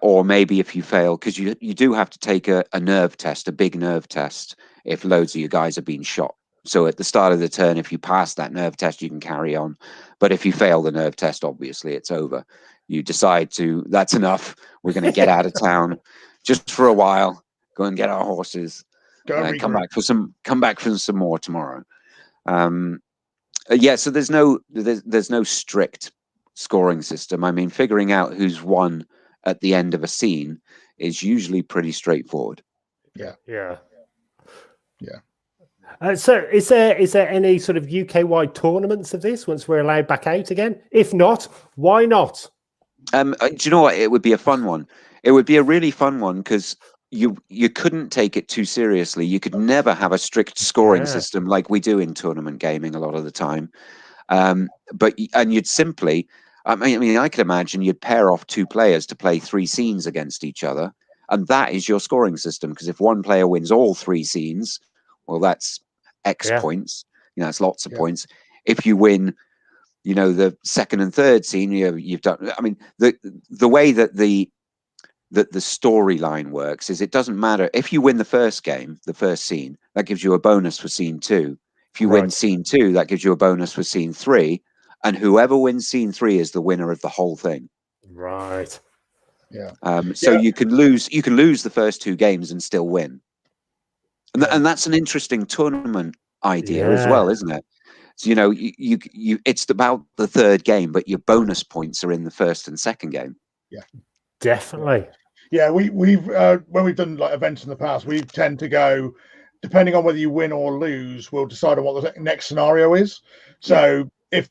[SPEAKER 3] Or maybe if you fail, because you do have to take a nerve test, a big nerve test, if loads of you guys are being shot. So at the start of the turn, if you pass that nerve test, you can carry on. But if you fail the nerve test, obviously it's over. You decide that's enough. We're going to get out of town just for a while, go and get our horses, come back for some more tomorrow. Yeah, so there's no strict scoring system. I mean, figuring out who's won at the end of a scene is usually pretty straightforward.
[SPEAKER 2] Yeah.
[SPEAKER 1] So is there any sort of UK-wide tournaments of this once we're allowed back out again? If not, why not?
[SPEAKER 3] Do you know what? It would be a fun one. It would be a really fun one because you couldn't take it too seriously. You could never have a strict scoring system like we do in tournament gaming a lot of the time. But you'd simply, I mean, I could imagine you'd pair off two players to play 3 scenes against each other, and that is your scoring system. Because if one player wins all 3 scenes, well, that's X points. It's lots of points. If you win, the second and third scene, you've done. I mean, the way that the storyline works is it doesn't matter if you win the first game, the first scene, that gives you a bonus for scene 2. If you win scene 2, that gives you a bonus for scene 3, and whoever wins scene 3 is the winner of the whole thing.
[SPEAKER 1] Right.
[SPEAKER 2] Yeah.
[SPEAKER 3] So you can lose the first 2 games and still win, and that's an interesting tournament idea as well, isn't it? So you it's about the third game, but your bonus points are in the first and second game.
[SPEAKER 2] Yeah,
[SPEAKER 1] definitely.
[SPEAKER 2] Yeah, we've when we've done like events in the past, we tend to go, depending on whether you win or lose, we'll decide on what the next scenario is. So if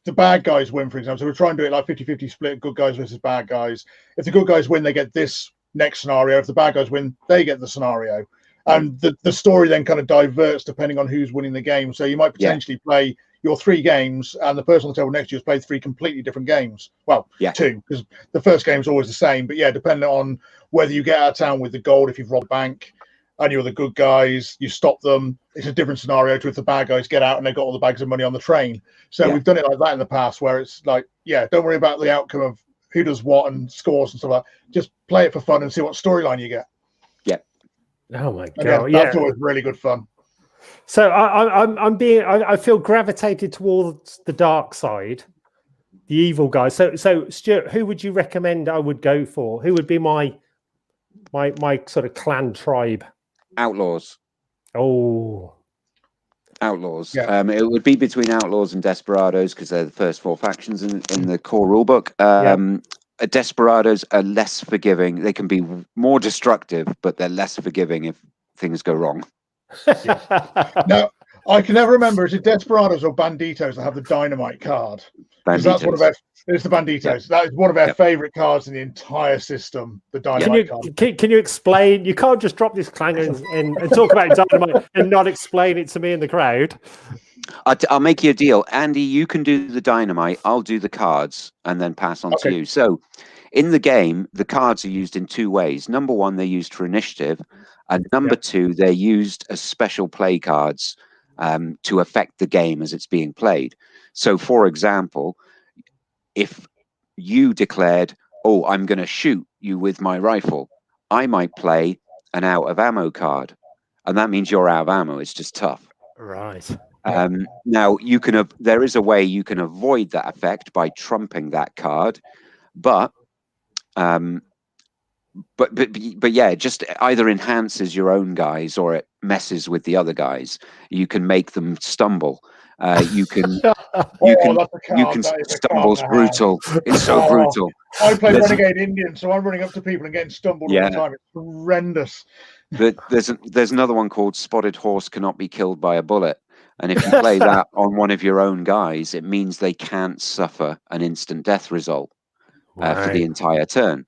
[SPEAKER 2] the bad guys win, for example, so we're trying to do it like 50-50 split, good guys versus bad guys. If the good guys win, they get this next scenario. If the bad guys win, they get the scenario. And the story then kind of diverts depending on who's winning the game. So you might potentially play your 3 games, and the person on the table next to you has played 3 completely different games. Well, 2, because the first game is always the same. But depending on whether you get out of town with the gold, if you've robbed a bank and you're the good guys, you stop them. It's a different scenario to if the bad guys get out and they've got all the bags of money on the train. So we've done it like that in the past, where it's like, don't worry about the outcome of who does what and scores and stuff like that. Just play it for fun and see what storyline you get.
[SPEAKER 1] Oh my god!
[SPEAKER 2] That's always really good fun.
[SPEAKER 1] So I feel gravitated towards the dark side, the evil guy. So Stuart, who would you recommend I would go for? Who would be my sort of clan tribe?
[SPEAKER 3] Outlaws.
[SPEAKER 1] Oh,
[SPEAKER 3] Outlaws. It would be between Outlaws and Desperados because they're the first 4 factions in the core rulebook. Desperados are less forgiving. They can be more destructive, but they're less forgiving if things go wrong.
[SPEAKER 2] Now, I can never remember, is it Desperados or Banditos that have the dynamite card? Because that's one of our, it's the Banditos. That is one of our favorite cards in the entire system, the dynamite card.
[SPEAKER 1] Can you explain? You can't just drop this clanger and talk about dynamite and not explain it to me in the crowd.
[SPEAKER 3] I'll make you a deal. Andy, you can do the dynamite. I'll do the cards and then pass on to you. So in the game, the cards are used in 2 ways. Number 1, they're used for initiative. And number 2, they're used as special play cards to affect the game as it's being played. So, for example, if you declared, oh, I'm going to shoot you with my rifle, I might play an out of ammo card. And that means you're out of ammo. It's just tough.
[SPEAKER 1] Right.
[SPEAKER 3] Now there is a way you can avoid that effect by trumping that card, but it just either enhances your own guys or it messes with the other guys. You can make them stumble. You can stumble's brutal. It's so brutal.
[SPEAKER 2] I play Renegade Indian, so I'm running up to people and getting stumbled all the time. It's horrendous.
[SPEAKER 3] There's another one called Spotted Horse Cannot Be Killed by a Bullet. And if you play that on one of your own guys, it means they can't suffer an instant death result for the entire turn.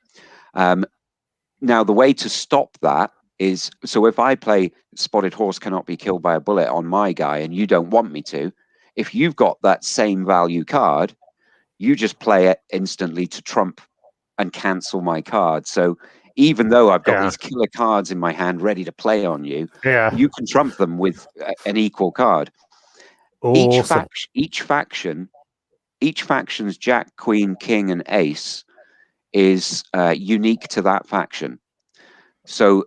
[SPEAKER 3] Now, the way to stop that is, so if I play Spotted Horse Cannot Be Killed by a Bullet on my guy and you don't want me to, if you've got that same value card, you just play it instantly to trump and cancel my card. So even though I've got these killer cards in my hand ready to play on you, you can trump them with an equal card. Awesome. Each faction's Jack, Queen, King, and Ace is unique to that faction. So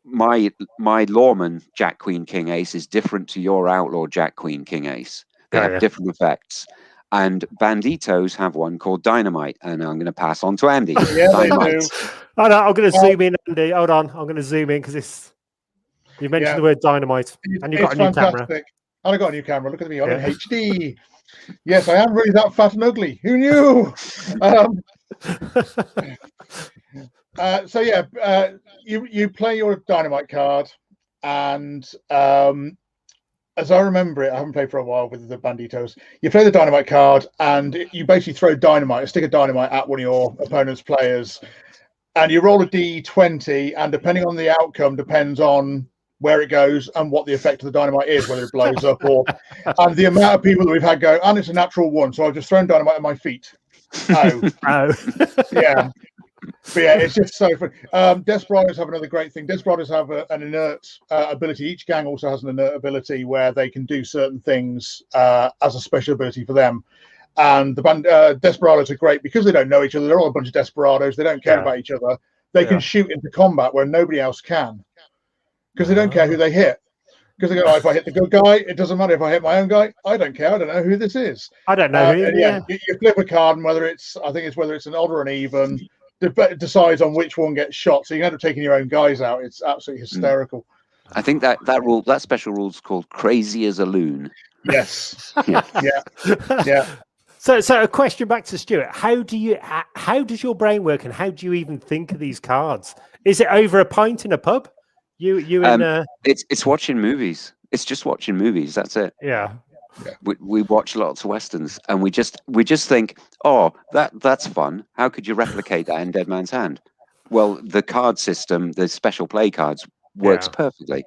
[SPEAKER 3] my Lawman Jack, Queen, King, Ace is different to your Outlaw Jack, Queen, King, Ace. They have different effects. And Banditos have one called Dynamite, and I'm going to pass on to Andy. Dynamite.
[SPEAKER 1] Oh, no, I'm going to zoom in, Andy. Hold on, I'm going to zoom in because you mentioned the word dynamite, and you've got a new camera.
[SPEAKER 2] I got a new camera. Look at me on HD. Yes, I am really that fat and ugly. Who knew? So yeah, you play your dynamite card, and as I remember it, I haven't played for a while with the Banditos. You play the dynamite card, and you basically throw a stick of dynamite at one of your opponent's players, and you roll a d20, and depending on the outcome, depends on where it goes and what the effect of the dynamite is, whether it blows up or. And the amount of people that we've had go, and it's a natural one, so I've just thrown dynamite at my feet. Oh, yeah. But yeah, it's just so fun. Desperados have another great thing. Desperados have an inert ability. Each gang also has an inert ability where they can do certain things as a special ability for them. And the Desperados are great because they don't know each other. They're all a bunch of Desperados. They don't care about each other. They can shoot into combat where nobody else can because they don't care who they hit. Because they go, oh, if I hit the good guy, it doesn't matter. If I hit my own guy, I don't care. I don't know who this is.
[SPEAKER 1] I don't know who.
[SPEAKER 2] You flip a card, and whether it's an odd or an even, decides on which one gets shot. So you end up taking your own guys out. It's absolutely hysterical.
[SPEAKER 3] I think that special rule is called crazy as a loon.
[SPEAKER 2] Yes. Yeah.
[SPEAKER 1] So a question back to Stuart. How does your brain work, and how do you even think of these cards? Is it over a pint in a pub?
[SPEAKER 3] It's watching movies. It's just watching movies. That's it.
[SPEAKER 1] Yeah.
[SPEAKER 3] We watch lots of westerns, and we just think, oh, that's fun. How could you replicate that in Dead Man's Hand? Well, the card system, the special play cards, works perfectly,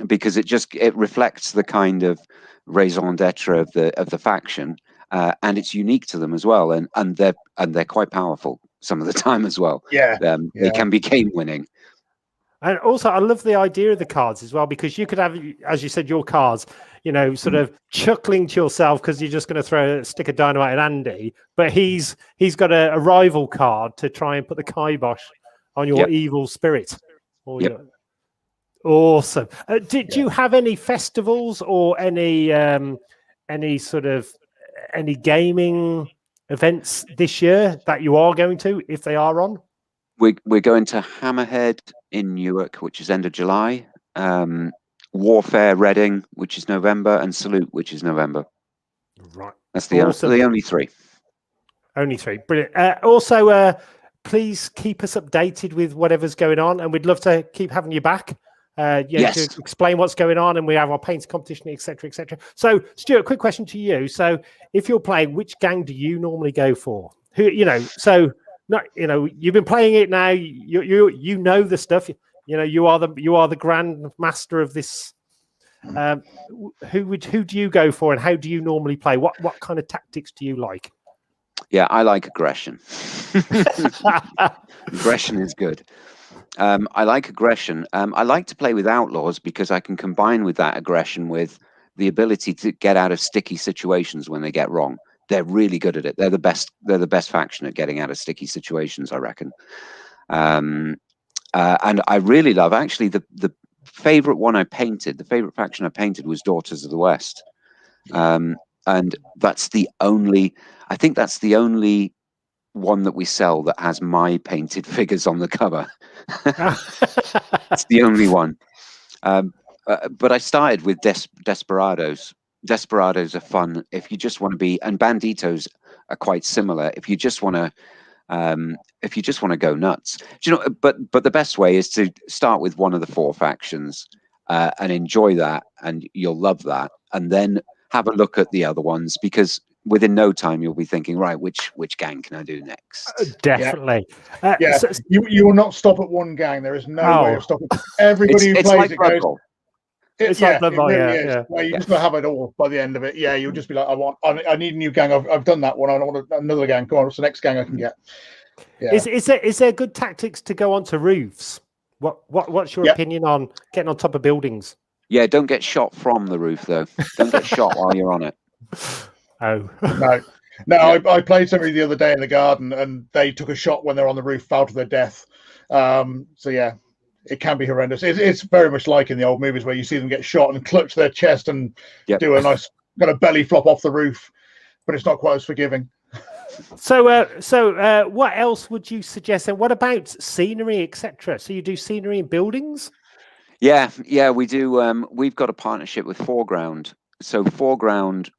[SPEAKER 3] because it reflects the kind of raison d'etre of the faction, and it's unique to them as well, and they're quite powerful some of the time as well. They can be game winning.
[SPEAKER 1] And also, I love the idea of the cards as well, because you could have, as you said, your cards, sort of chuckling to yourself because you're just going to throw a stick of dynamite at Andy, but he's got a rival card to try and put the kibosh on your evil spirit. Awesome. Do you have any festivals or any gaming events this year that you are going to, if they are on?
[SPEAKER 3] We're going to Hammerhead in Newark, which is end of July, Warfare Reading, which is November, and Salute, which is November.
[SPEAKER 1] Right.
[SPEAKER 3] That's the only three. Only three.
[SPEAKER 1] Brilliant. Also, please keep us updated with whatever's going on, and we'd love to keep having you back. To explain what's going on, and we have our painting competition, etc., etc. So, Stuart, quick question to you. So, if you're playing, which gang do you normally go for? You've been playing it now. You know the stuff. You are the grand master of this. Who do you go for, and how do you normally play? What kind of tactics do you like?
[SPEAKER 3] Yeah, I like aggression. Aggression is good. I like aggression. I like to play with outlaws because I can combine with that aggression with the ability to get out of sticky situations when they get wrong. They're really good at it. They're the best faction at getting out of sticky situations, I reckon. And I really love, actually, the favorite one I painted, the favorite faction I painted was Daughters of the West. And that's the only one that we sell that has my painted figures on the cover. It's the only one. But I started with Desperados. Desperados are fun if you just want to be, and Banditos are quite similar. If you just want to go nuts, but the best way is to start with one of the four factions and enjoy that, and you'll love that, and then have a look at the other ones, because within no time you'll be thinking, right, which gang can I do next?
[SPEAKER 1] Definitely.
[SPEAKER 2] You will not stop at one gang. There is no way of stopping. Everybody who plays it goes. It's like Blood Bowl, yeah. You just gotta have it all by the end of it. Yeah, you'll just be like, I need a new gang. I've done that one. I don't want another gang. Come on, what's the next gang I can get? Yeah.
[SPEAKER 1] Is there good tactics to go onto roofs? What's your opinion on getting on top of buildings?
[SPEAKER 3] Yeah, don't get shot from the roof though. Don't get shot while you're on it.
[SPEAKER 1] Oh
[SPEAKER 2] no. I played somebody the other day in the garden, and they took a shot when they're on the roof, fell to their death. So yeah. It can be horrendous. It's very much like in the old movies where you see them get shot and clutch their chest and do a nice kind of belly flop off the roof, but it's not quite as forgiving.
[SPEAKER 1] So what else would you suggest? And what about scenery, etc.? So you do scenery in buildings?
[SPEAKER 3] Yeah, we do. We've got a partnership with Foreground. So Foreground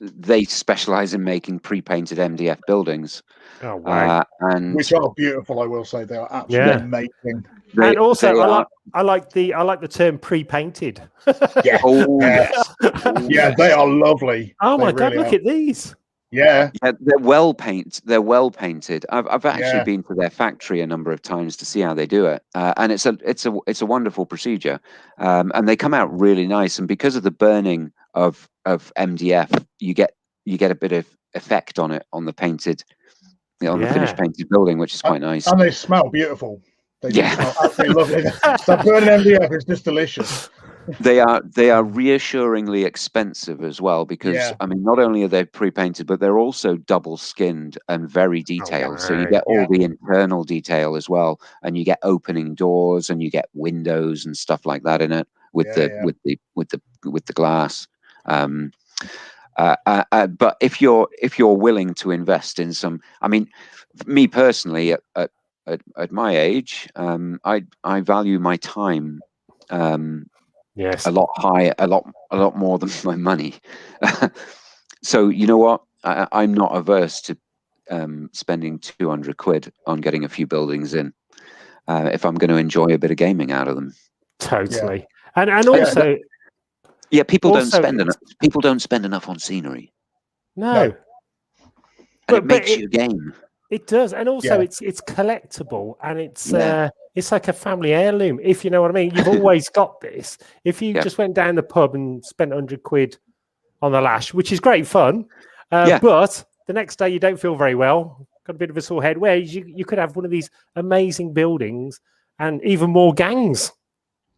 [SPEAKER 3] they specialize in making pre-painted MDF buildings.
[SPEAKER 1] Oh, wow.
[SPEAKER 2] And which are beautiful, I will say. They are absolutely amazing.
[SPEAKER 1] And also, I like the term pre-painted.
[SPEAKER 2] Yeah. Oh, yes. Yeah, they are lovely.
[SPEAKER 1] Oh my God, look at these.
[SPEAKER 2] Yeah,
[SPEAKER 3] they're well painted. I've actually been to their factory a number of times to see how they do it, and it's a wonderful procedure. And they come out really nice. And because of the burning of MDF, you get a bit of effect on it, on the painted, on the finished painted building, which is quite nice.
[SPEAKER 2] And they smell beautiful. They smell absolutely lovely. That burning MDF is just delicious.
[SPEAKER 3] They are reassuringly expensive as well, because I mean, not only are they pre-painted, but they're also double skinned and very detailed. So you get all the internal detail as well, and you get opening doors and you get windows and stuff like that in it with the glass. But if you're willing to invest in some, I mean, me personally, at my age, I value my time.
[SPEAKER 1] Yes,
[SPEAKER 3] a lot higher, a lot more than my money. So you know what? I'm not averse to spending 200 quid on getting a few buildings in, if I'm going to enjoy a bit of gaming out of them.
[SPEAKER 1] Totally, and also,
[SPEAKER 3] people don't spend enough on scenery.
[SPEAKER 1] No.
[SPEAKER 3] But it makes you game.
[SPEAKER 1] It does, and also it's collectible, and it's like a family heirloom, if you know what I mean. You've always got this. If you just went down the pub and spent 100 quid on the lash, which is great fun, but the next day you don't feel very well, got a bit of a sore head, where you could have one of these amazing buildings and even more gangs.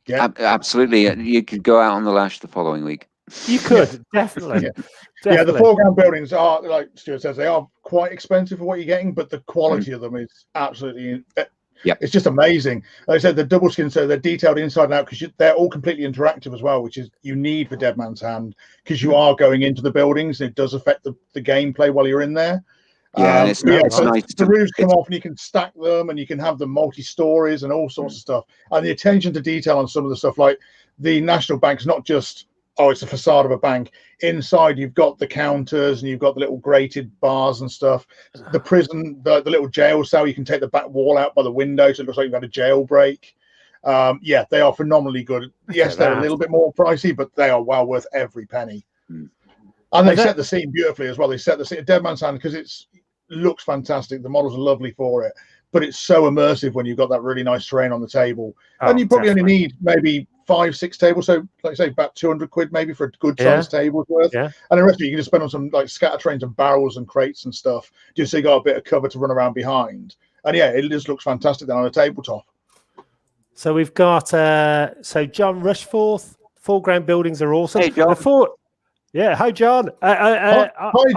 [SPEAKER 2] Yeah,
[SPEAKER 3] absolutely. You could go out on the lash the following week.
[SPEAKER 1] You could, definitely.
[SPEAKER 2] Yeah, the foreground buildings are, like Stuart says, they are quite expensive for what you're getting, but the quality of them is absolutely, it's just amazing. Like I said, the double skin, so they're detailed inside and out, because they're all completely interactive as well, which is you need for Dead Man's Hand, because you are going into the buildings, and it does affect the gameplay while you're in there.
[SPEAKER 3] It's nice.
[SPEAKER 2] The roofs come off, and you can stack them, and you can have them multi-stories and all sorts of stuff. And the attention to detail on some of the stuff, like the National Bank's not just, it's a facade of a bank. Inside, you've got the counters, and you've got the little grated bars and stuff. The prison, the little jail cell, you can take the back wall out by the window, so it looks like you've had a jailbreak. They are phenomenally good. Yes, they're a little bit more pricey, but they are well worth every penny. And they set the scene beautifully as well. They set the scene, Dead Man's Hand, because it looks fantastic. The models are lovely for it, but it's so immersive when you've got that really nice terrain on the table. And you probably only need maybe 5-6 tables, so like I say, about 200 quid maybe for a good sized table's worth. And the rest of it you can just spend on some like scatter trains and barrels and crates and stuff, just so you got a bit of cover to run around behind. And it just looks fantastic then on a tabletop.
[SPEAKER 1] So we've got John Rushforth. Foreground buildings are awesome.
[SPEAKER 3] Hey, John.
[SPEAKER 1] Hi John.
[SPEAKER 2] Hi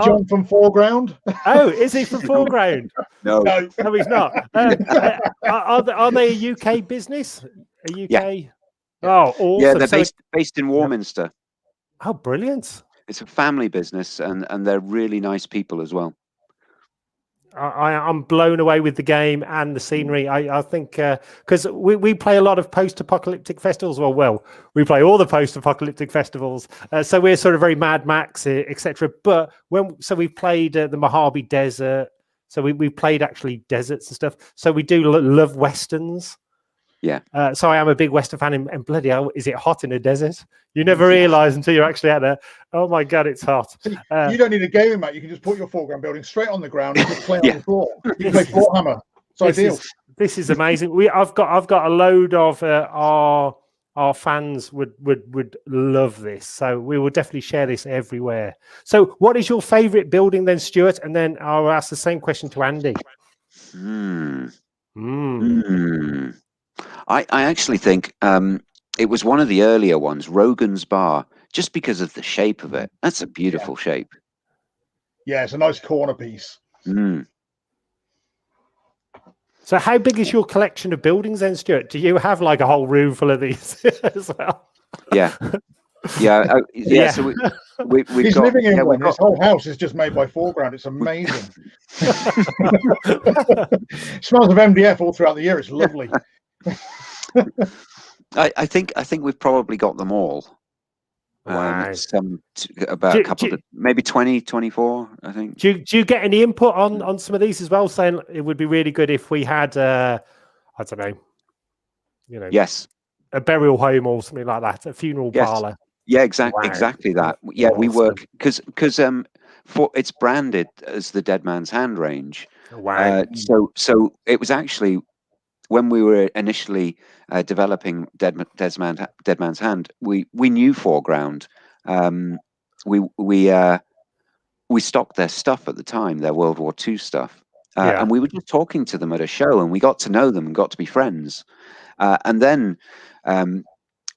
[SPEAKER 2] John from Foreground.
[SPEAKER 1] Oh, is he from Foreground?
[SPEAKER 3] No,
[SPEAKER 1] he's not. Are they a UK business? A UK?
[SPEAKER 3] Yeah.
[SPEAKER 1] Oh, awesome.
[SPEAKER 3] Yeah, they're based in Warminster.
[SPEAKER 1] Oh, brilliant.
[SPEAKER 3] It's a family business, and they're really nice people as well.
[SPEAKER 1] I'm blown away with the game and the scenery. I think because we play a lot of post-apocalyptic festivals. Well, we play all the post-apocalyptic festivals, so we're sort of very Mad Max, etc. But we played the Mojave Desert, so we played actually deserts and stuff. So we do love westerns.
[SPEAKER 3] Yeah.
[SPEAKER 1] So I am a big Western fan, and bloody hell, is it hot in a desert? You never realise until you're actually out there. Oh my God, it's hot.
[SPEAKER 2] You don't need a gaming mat. You can just put your foreground building straight on the ground and just play on the floor. You can play floor hammer. It's ideal.
[SPEAKER 1] This is amazing. I've got a load of our fans would love this. So we will definitely share this everywhere. So what is your favourite building then, Stuart? And then I'll ask the same question to Andy.
[SPEAKER 3] I actually think it was one of the earlier ones, Rogan's Bar, just because of the shape of it. That's a beautiful shape.
[SPEAKER 2] Yeah, it's a nice corner piece.
[SPEAKER 1] So how big is your collection of buildings then, Stuart? Do you have like a whole room full of these as well?
[SPEAKER 3] Yeah. So we've
[SPEAKER 2] He's
[SPEAKER 3] got,
[SPEAKER 2] living in one. His whole house is just made by Foreground. It's amazing. Smells of MDF all throughout the year. It's lovely.
[SPEAKER 3] I think we've probably got them all.
[SPEAKER 1] Wow.
[SPEAKER 3] About a couple of maybe 20, 24, I think.
[SPEAKER 1] Do you get any input on some of these as well? Saying it would be really good if we had, I don't know,
[SPEAKER 3] yes,
[SPEAKER 1] a burial home or something like that, a funeral parlor.
[SPEAKER 3] Yeah, exactly that. Yeah, awesome. We work because it's branded as the Dead Man's Hand range.
[SPEAKER 1] Wow.
[SPEAKER 3] So it was actually when we were initially developing Dead Man's Hand, we knew Foreground. We stocked their stuff at the time, their World War II stuff, and we were just talking to them at a show, and we got to know them and got to be friends, and then.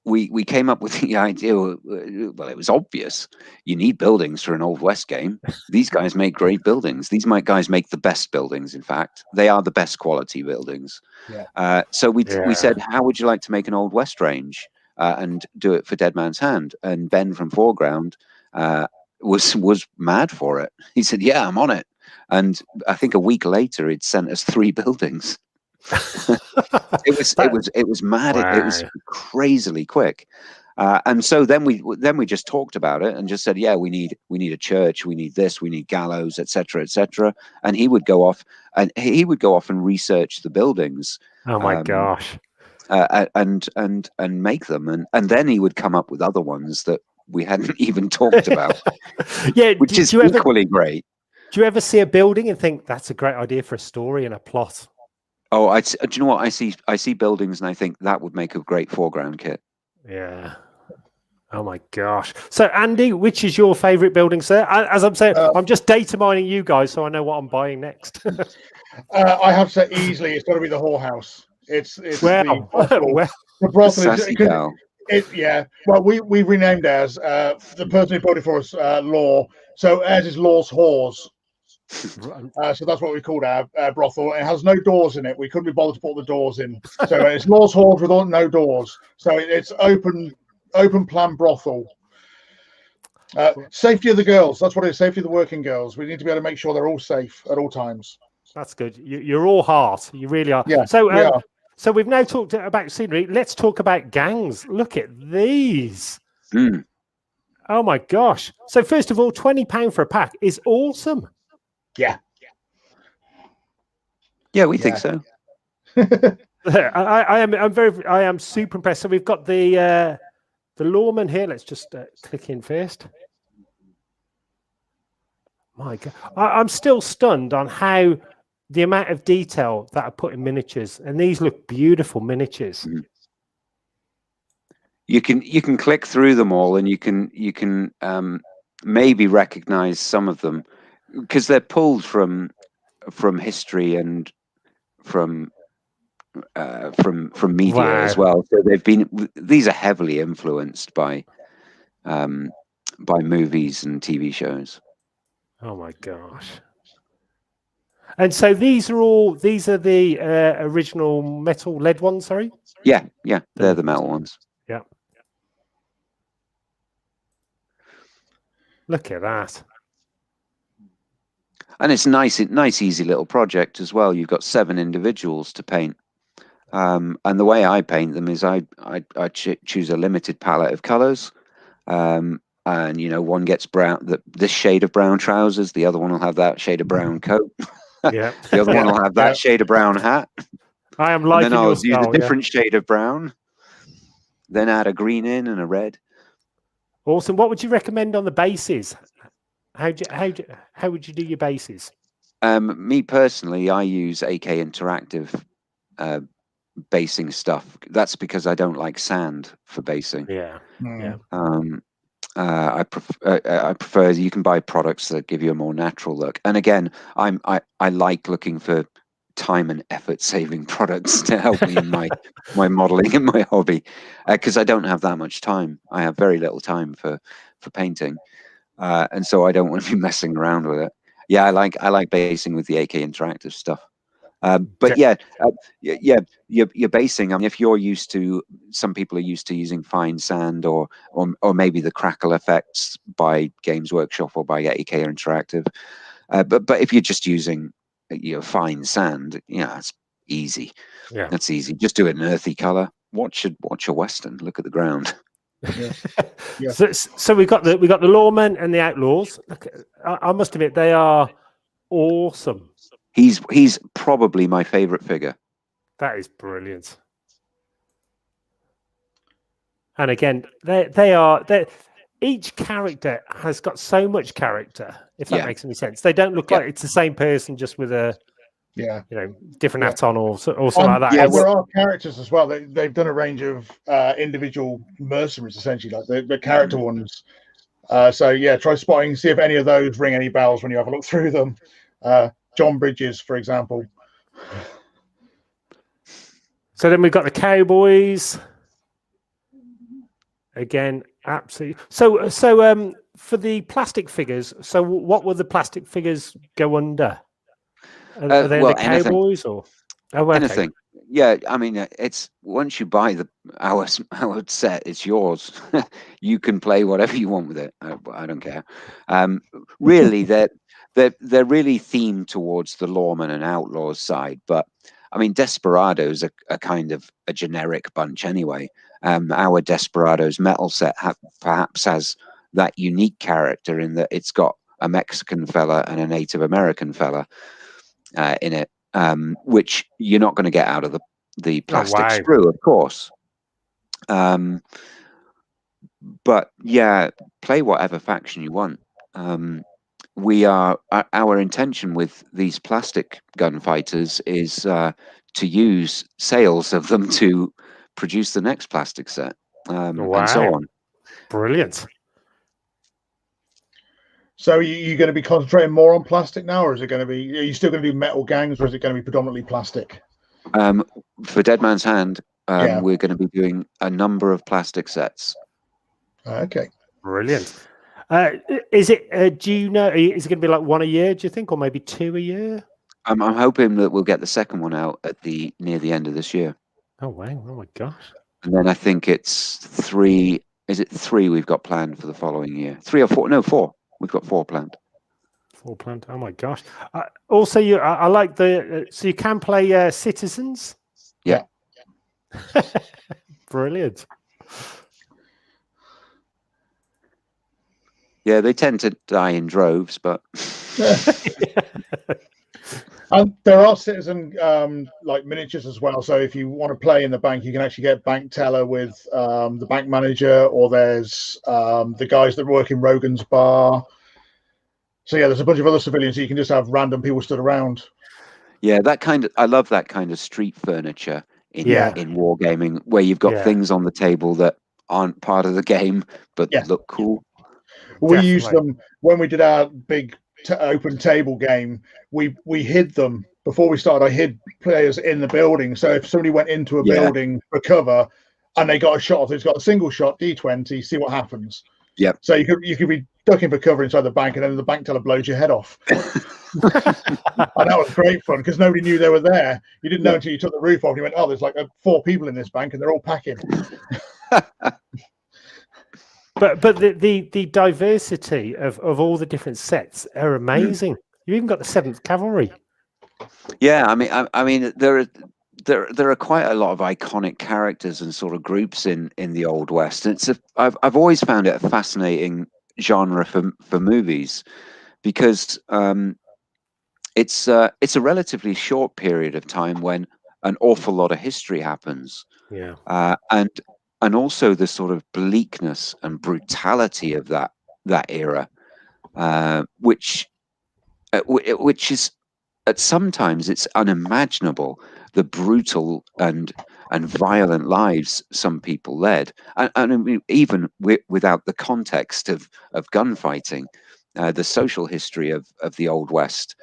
[SPEAKER 3] We came up with the idea, well, it was obvious. You need buildings for an Old West game. These guys make great buildings. These guys make the best buildings, in fact. They are the best quality buildings.
[SPEAKER 2] Yeah.
[SPEAKER 3] So we said, how would you like to make an Old West range and do it for Dead Man's Hand? And Ben from Foreground was mad for it. He said, yeah, I'm on it. And I think a week later, he'd sent us 3 buildings. It was mad. Wow. It was crazily quick, and so then we just talked about it and just said, yeah, we need a church, we need this, we need gallows, etc., etc. And he would go off and research the buildings.
[SPEAKER 1] Oh my gosh!
[SPEAKER 3] And make them, and then he would come up with other ones that we hadn't even talked about.
[SPEAKER 1] Yeah,
[SPEAKER 3] which is equally great.
[SPEAKER 1] Do you ever see a building and think that's a great idea for a story and a plot?
[SPEAKER 3] Oh, do you know what I see buildings and I think that would make a great Foreground kit.
[SPEAKER 1] Yeah. Oh my gosh. So Andy, which is your favorite building, sir? As I'm saying, I'm just data mining you guys so I know what I'm buying next.
[SPEAKER 2] I have to say easily it's got to be the whorehouse. It's
[SPEAKER 1] well,
[SPEAKER 2] the brothel. Yeah. Well, we renamed ours. The person who built it for us, Law. So ours is Law's Whores. So that's what we called our brothel. It has no doors in it. We couldn't be bothered to put the doors in. So it's Law's Whores with no doors. So it's open plan brothel. Safety of the girls. That's what it is. Safety of the working girls. We need to be able to make sure they're all safe at all times.
[SPEAKER 1] That's good. You're all heart. You really are.
[SPEAKER 2] Yeah.
[SPEAKER 1] So we've now talked about scenery. Let's talk about gangs. Look at these. Oh my gosh. So first of all, £20 for a pack is awesome.
[SPEAKER 2] Yeah.
[SPEAKER 3] Yeah, we think so.
[SPEAKER 1] I am super impressed. So we've got the lawman here. Let's just click in first. My God, I'm still stunned on how the amount of detail that I put in miniatures, and these look beautiful miniatures.
[SPEAKER 3] You can click through them all, and you can maybe recognize some of them because they're pulled from history and from media as well. So these are heavily influenced by movies and TV shows.
[SPEAKER 1] Oh my gosh. And so these are the original metal lead ones, sorry?
[SPEAKER 3] Yeah, they're the metal ones.
[SPEAKER 1] Yeah. Look at that.
[SPEAKER 3] And it's nice, easy little project as well. You've got 7 individuals to paint. And the way I paint them is I choose a limited palette of colors. And, one gets brown, this shade of brown trousers. The other one will have that shade of brown coat.
[SPEAKER 1] Yeah.
[SPEAKER 3] The other one will have that shade of brown hat.
[SPEAKER 1] I am liking your style.
[SPEAKER 3] Then I'll use a different shade of brown. Then add a green in and a red.
[SPEAKER 1] Awesome. What would you recommend on the bases? How would you do your bases?
[SPEAKER 3] Me personally, I use AK Interactive basing stuff. That's because I don't like sand for basing.
[SPEAKER 1] Yeah.
[SPEAKER 3] I prefer you can buy products that give you a more natural look. And again, I like looking for time and effort saving products to help me in my modeling and my hobby, because I don't have that much time. I have very little time for painting, and so I don't want to be messing around with it. Yeah, I like basing with the AK Interactive stuff. But you're basing. I mean, if you're used to, some people are used to using fine sand or maybe the crackle effects by Games Workshop or by AK Interactive. But if you're just using fine sand, it's easy.
[SPEAKER 1] Yeah,
[SPEAKER 3] that's easy. Just do it in earthy color. Watch a western. Look at the ground.
[SPEAKER 2] Yeah.
[SPEAKER 1] So we got the lawmen and the outlaws. Look, I must admit they are awesome.
[SPEAKER 3] He's probably my favorite figure.
[SPEAKER 1] That is brilliant. And again, they each character has got so much character, if that makes any sense. They don't look like it's the same person just with a different hat on or something like that.
[SPEAKER 2] And there are characters as well. They've done a range of individual mercenaries, essentially, like the character ones. So yeah, try spotting, see if any of those ring any bells when you have a look through them. John Bridges, for example.
[SPEAKER 1] So then we've got the cowboys. Again, absolutely. So for the plastic figures, so what will the plastic figures go under? Are they the cowboys or
[SPEAKER 3] anything? Yeah, I mean, it's once you buy our set, it's yours. You can play whatever you want with it. I don't care. Really, they're really themed towards the lawman and outlaws side, but I mean, Desperados are kind of a generic bunch anyway. Our Desperados metal set perhaps has that unique character in that it's got a Mexican fella and a Native American fella in it, which you're not going to get out of the plastic sprue, of course. But yeah, play whatever faction you want. Our intention with these plastic gunfighters is to use sales of them to produce the next plastic set, and so on.
[SPEAKER 1] Brilliant.
[SPEAKER 2] So are you going to be concentrating more on plastic now, or is it going to be? Are you still going to do metal gangs, or is it going to be predominantly plastic?
[SPEAKER 3] For Dead Man's Hand, we're going to be doing a number of plastic sets.
[SPEAKER 2] Okay.
[SPEAKER 1] Brilliant. Is it? Do you know? Is it going to be like one a year? Do you think, or maybe two a year?
[SPEAKER 3] I'm hoping that we'll get the second one out near the end of this year.
[SPEAKER 1] Oh wow! Oh my gosh!
[SPEAKER 3] And then I think it's 3. Is it 3 we've got planned for the following year? 3 or 4? No, 4. We've got 4 planned.
[SPEAKER 1] 4 planned. Oh my gosh! Also, I like the so you can play citizens.
[SPEAKER 3] Yeah.
[SPEAKER 1] Brilliant.
[SPEAKER 3] Yeah, they tend to die in droves, but
[SPEAKER 2] and there are citizen like miniatures as well. So if you want to play in the bank, you can actually get bank teller with the bank manager, or there's the guys that work in Rogan's bar. So yeah, there's a bunch of other civilians. So you can just have random people stood around.
[SPEAKER 3] Yeah, I love that kind of street furniture in wargaming, where you've got things on the table that aren't part of the game but look cool.
[SPEAKER 2] We used them when we did our big open table game. We hid them before we started. I hid players in the building, so if somebody went into a building for cover and they got a shot off, it's got a single shot D20. See what happens.
[SPEAKER 3] Yeah.
[SPEAKER 2] So you could be ducking for cover inside the bank, and then the bank teller blows your head off. And that was great fun because nobody knew they were there. You didn't know until you took the roof off. And you went, "Oh, there's like 4 people in this bank, and they're all packing."
[SPEAKER 1] But the diversity of all the different sets are amazing. You even got the 7th Cavalry.
[SPEAKER 3] Yeah, I mean there are quite a lot of iconic characters and sort of groups in the Old West. I've always found it a fascinating genre for movies because it's a relatively short period of time when an awful lot of history happens.
[SPEAKER 1] Yeah.
[SPEAKER 3] And also the sort of bleakness and brutality of that era, which is sometimes it's unimaginable, the brutal and violent lives some people led, and I mean, even without the context of gunfighting, the social history of the Old West,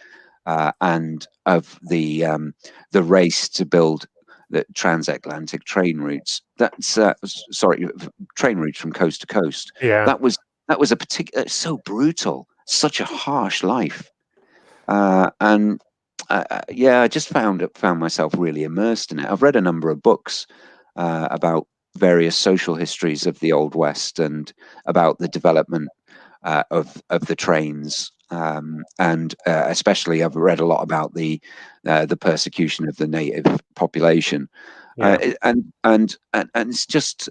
[SPEAKER 3] and of the race to build the transatlantic train routes. That's train routes from coast to coast.
[SPEAKER 1] Yeah,
[SPEAKER 3] that was a particular, so brutal, such a harsh life, and I just found myself really immersed in it. I've read a number of books about various social histories of the Old West and about the development of the trains. And especially, I've read a lot about the persecution of the native population, and it's just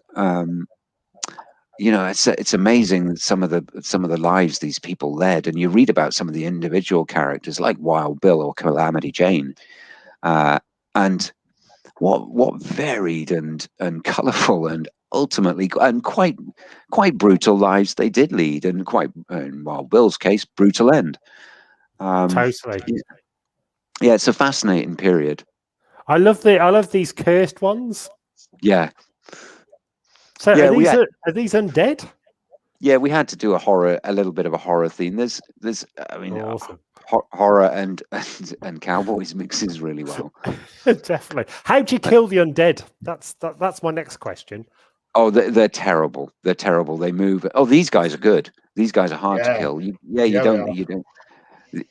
[SPEAKER 3] you know, it's amazing some of the lives these people led, and you read about some of the individual characters like Wild Bill or Calamity Jane, and what varied and colourful and ultimately and quite brutal lives they did lead, and quite, in Wild Bill's case, brutal end.
[SPEAKER 1] Totally.
[SPEAKER 3] Yeah, it's a fascinating period.
[SPEAKER 1] I love these cursed ones.
[SPEAKER 3] Yeah.
[SPEAKER 1] So are these undead?
[SPEAKER 3] Yeah, we had to do a little bit of a horror theme. There's I mean,
[SPEAKER 1] awesome.
[SPEAKER 3] Horror and cowboys mixes really well.
[SPEAKER 1] Definitely. How do you kill the undead? That's my next question.
[SPEAKER 3] Oh, they're terrible. They're terrible. They move. Oh, these guys are good. These guys are hard to kill. You don't.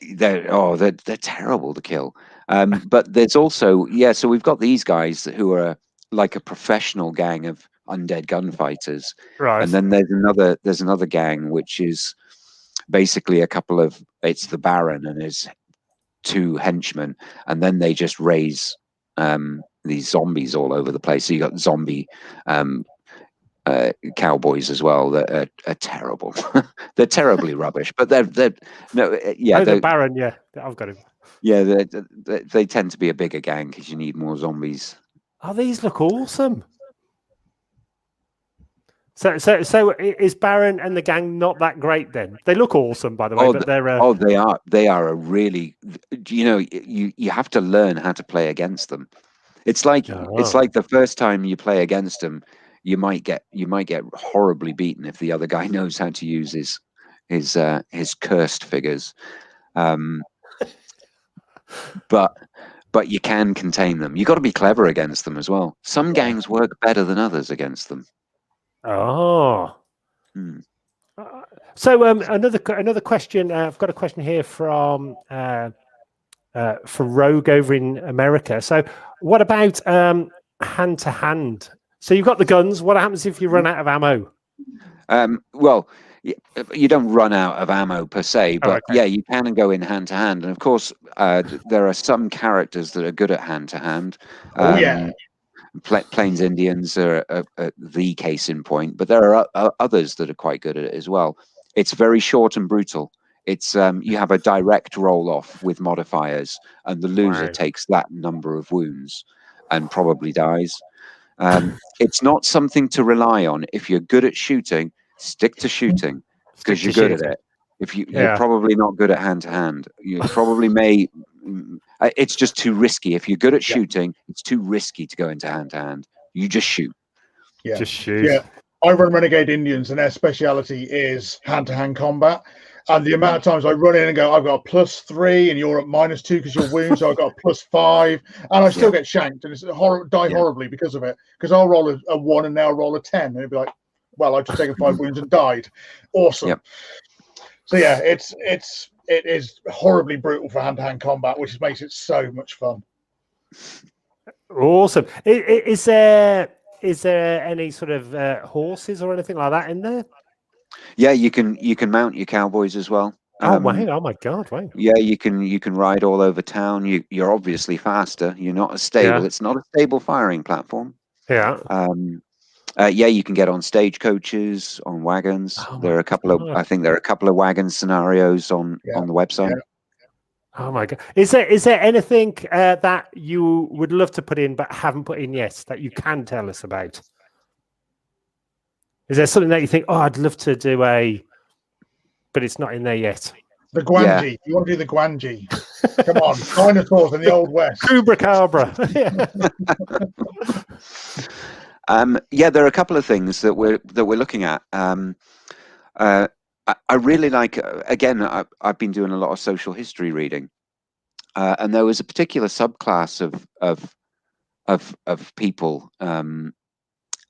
[SPEAKER 3] They're terrible to kill. But there's also, so we've got these guys who are like a professional gang of undead gunfighters,
[SPEAKER 1] right?
[SPEAKER 3] And then there's another gang which is basically it's the Baron and his 2 henchmen, and then they just raise these zombies all over the place. So you got zombie cowboys as well that are terrible. They're terribly rubbish, but they're
[SPEAKER 1] the Baron, I've got him.
[SPEAKER 3] Yeah, they tend to be a bigger gang because you need more zombies.
[SPEAKER 1] Oh, these look awesome. So is Baron and the gang not that great then? They look awesome, by the way, but they're
[SPEAKER 3] they are a really, you know, you have to learn how to play against them. It's like the first time you play against them, you might get horribly beaten if the other guy knows how to use his cursed figures. But you can contain them. You got to be clever against them as well. Some gangs work better than others against them.
[SPEAKER 1] Oh. So another question. I've got a question here from Rogue over in America. So what about hand to hand? So you've got the guns. What happens if you run out of ammo?
[SPEAKER 3] Well, you don't run out of ammo per se, but you can go in hand to hand. And of course, there are some characters that are good at hand to hand. Plains Indians are the case in point, but there are others that are quite good at it as well. It's very short and brutal. It's you have a direct roll off with modifiers, and the loser takes that number of wounds and probably dies. It's not something to rely on. If you're good at shooting, stick to shooting because you're good at it. If you're probably not good at hand to hand, you probably may. It's just too risky. If you're good at shooting, it's too risky to go into hand to hand. You just shoot.
[SPEAKER 2] Yeah,
[SPEAKER 1] just shoot.
[SPEAKER 2] Yeah, I run Renegade Indians, and their speciality is hand to hand combat. And the amount of times I run in and go, I've got a +3, and you're at -2 because you're wounded, so I've got a +5, and I still get shanked, and it's horribly because of it. Because I'll roll a 1 and they'll roll a 10, and it'll be like, well, I've just taken 5 wounds and died. Awesome. Yep. So yeah, it is horribly brutal for hand-to-hand combat, which makes it so much fun.
[SPEAKER 1] Awesome. Is there any sort of horses or anything like that in there?
[SPEAKER 3] Yeah, you can mount your cowboys as well.
[SPEAKER 1] Oh wow! Oh my God! Wow.
[SPEAKER 3] Yeah, you can ride all over town. You're obviously faster. You're not as stable. Yeah. It's not a stable firing platform.
[SPEAKER 1] Yeah.
[SPEAKER 3] You can get on stagecoaches, on wagons. There are a couple of, I think there are a couple of wagon scenarios on the website.
[SPEAKER 1] Yeah. Oh my God! Is there anything that you would love to put in but haven't put in yet that you can tell us about? Is there something that you think, oh, I'd love to do but it's not in there yet?
[SPEAKER 2] The Gwangi. Yeah. You want to do the Gwangi? Come on, dinosaurs in the Old West.
[SPEAKER 1] Kubra Cabra.
[SPEAKER 3] There are a couple of things that we're looking at. I really like. Again, I've been doing a lot of social history reading, and there was a particular subclass of people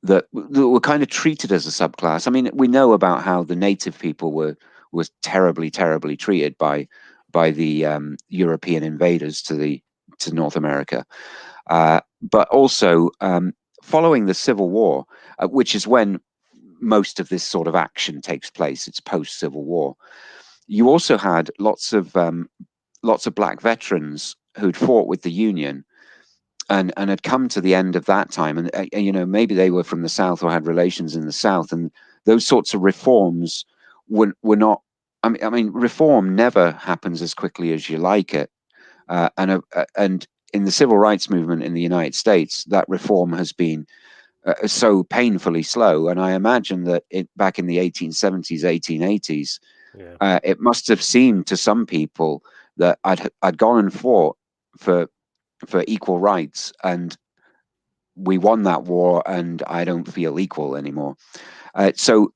[SPEAKER 3] that were kind of treated as a subclass. I mean, we know about how the native people were terribly treated by the European invaders to North America, but also following the Civil War, which is when most of this sort of action takes place. It's post-Civil War. You also had lots of black veterans who'd fought with the Union and had come to the end of that time, and maybe they were from the South or had relations in the South, and those sorts of reforms were not. I mean, reform never happens as quickly as you like it, and in the civil rights movement in the United States, that reform has been so painfully slow. And I imagine that back in the 1870s, 1880s, it must have seemed to some people that I'd gone and fought for equal rights, and we won that war, and I don't feel equal anymore. So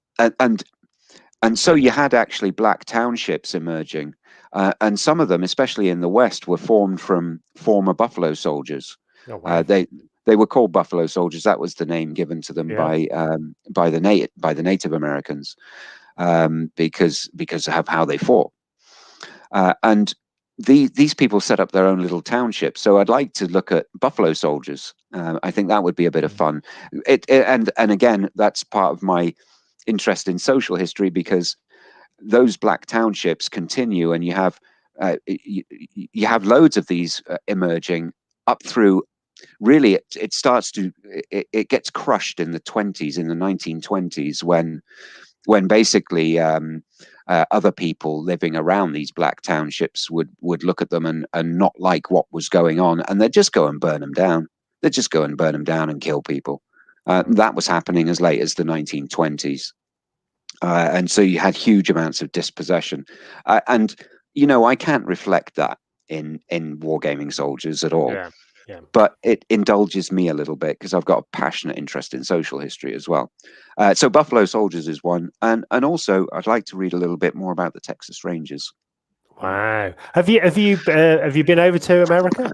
[SPEAKER 3] you had actually black townships emerging, and some of them, especially in the West, were formed from former Buffalo soldiers.
[SPEAKER 1] Oh, wow.
[SPEAKER 3] They were called Buffalo Soldiers. That was the name given to them by the Native Americans, because of how they fought. And these people set up their own little townships. So I'd like to look at Buffalo Soldiers. I think that would be a bit of fun. And again, that's part of my interest in social history, because those black townships continue, and you have loads of these emerging up through. Really, it starts to it gets crushed in the 20s, in the 1920s, when basically other people living around these black townships would look at them and not like what was going on, and they'd just go and burn them down. They'd just go and burn them down and kill people. That was happening as late as the 1920s, and so you had huge amounts of dispossession, and I can't reflect that in Wargaming Soldiers at all. But it indulges me a little bit because I've got a passionate interest in social history as well. So Buffalo Soldiers is one, and also I'd like to read a little bit more about the Texas Rangers.
[SPEAKER 1] Wow, have you been over to America?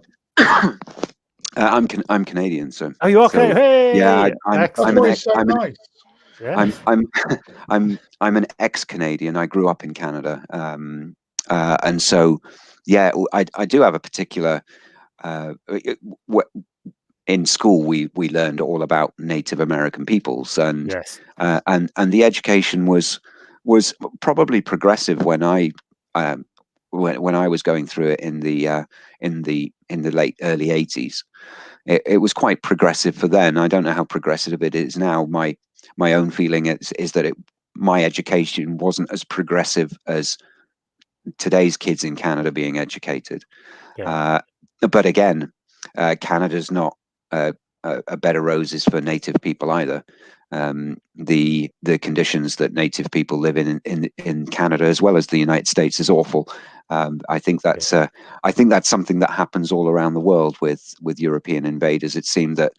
[SPEAKER 3] I'm Canadian, so.
[SPEAKER 1] Oh, you are Canadian? Hey!
[SPEAKER 3] Yeah, I'm an ex-Canadian. I grew up in Canada, and so I do have a particular. In school, we learned all about Native American peoples, and the education was probably progressive when I was going through it in the early 80s. It was quite progressive for then. I don't know how progressive it is now. My own feeling is that my education wasn't as progressive as today's kids in Canada being educated. But again, Canada's not a bed of roses for Native people either. The conditions that Native people live in Canada, as well as the United States, is awful. I think that's something that happens all around the world with European invaders. It seemed that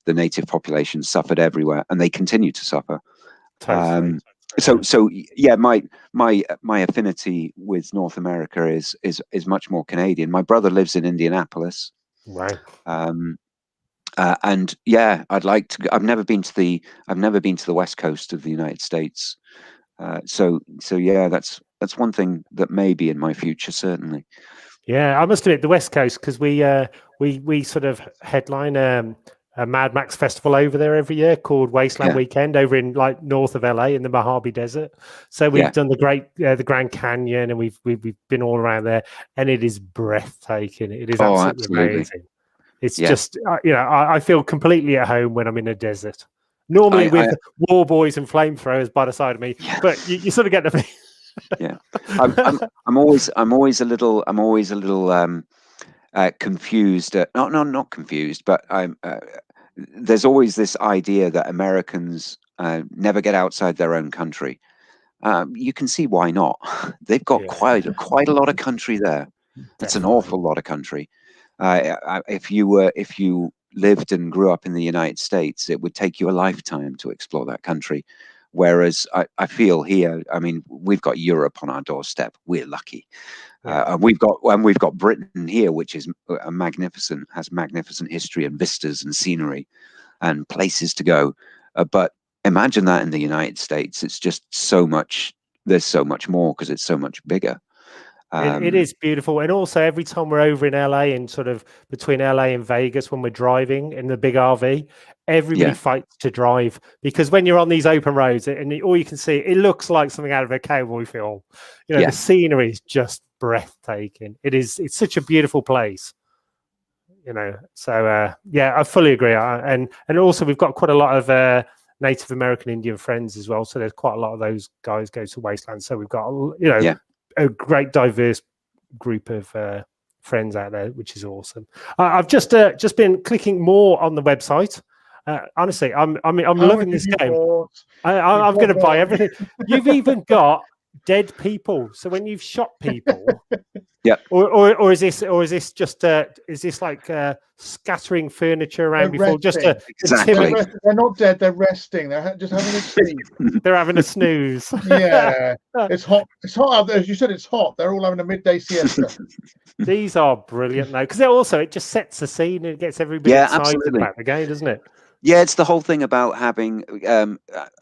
[SPEAKER 3] the Native population suffered everywhere, and they continue to suffer.
[SPEAKER 1] Totally.
[SPEAKER 3] So yeah, my affinity with North America is much more Canadian. My brother lives in Indianapolis.
[SPEAKER 1] Right.
[SPEAKER 3] And yeah, I'd like to. I've never been to the West Coast of the United States. So yeah, that's one thing that may be in my future, certainly.
[SPEAKER 1] Yeah, I must admit the West Coast, because we sort of headline a Mad Max festival over there every year called Wasteland Weekend over in like north of LA in the Mojave Desert. So we've done the Grand Canyon, and we've been all around there, and it is breathtaking. It is absolutely amazing. It's just I feel completely at home when I'm in a desert. Normally with war boys and flamethrowers by the side of me, but you sort of get the
[SPEAKER 3] I'm always a little confused. Not confused, but there's always this idea that Americans never get outside their own country. You can see why not. They've got quite a lot of country there. That's an awful lot of country. If you lived and grew up in the United States, it would take you a lifetime to explore that country. Whereas I feel here, I mean, we've got Europe on our doorstep. We're lucky. We've got Britain here, which is has magnificent history and vistas and scenery and places to go. But imagine that in the United States, it's just so much. There's so much more because it's so much bigger.
[SPEAKER 1] It is beautiful. And also every time we're over in LA and sort of between LA and Vegas, when we're driving in the big RV, everybody fights to drive, because when you're on these open roads and all you can see, it looks like something out of a cowboy film. The scenery is just breathtaking. It's such a beautiful place. So I fully agree. And also we've got quite a lot of Native American Indian friends as well. So there's quite a lot of those guys go to Wasteland. So we've got a great diverse group of friends out there, which is awesome. I've just been clicking more on the website. Honestly, I'm loving this game. I'm going to buy everything. You've even got dead people. So when you've shot people, or is this just is this like scattering furniture around before just to
[SPEAKER 3] exactly?
[SPEAKER 2] They're not dead. They're resting. They're just having a sleep.
[SPEAKER 1] They're having a snooze.
[SPEAKER 2] Yeah, it's hot. It's hot out there. As you said, it's hot. They're all having a midday siesta.
[SPEAKER 1] These are brilliant though, because it just sets the scene and it gets everybody excited about the game, doesn't it?
[SPEAKER 3] Yeah, it's the whole thing about having.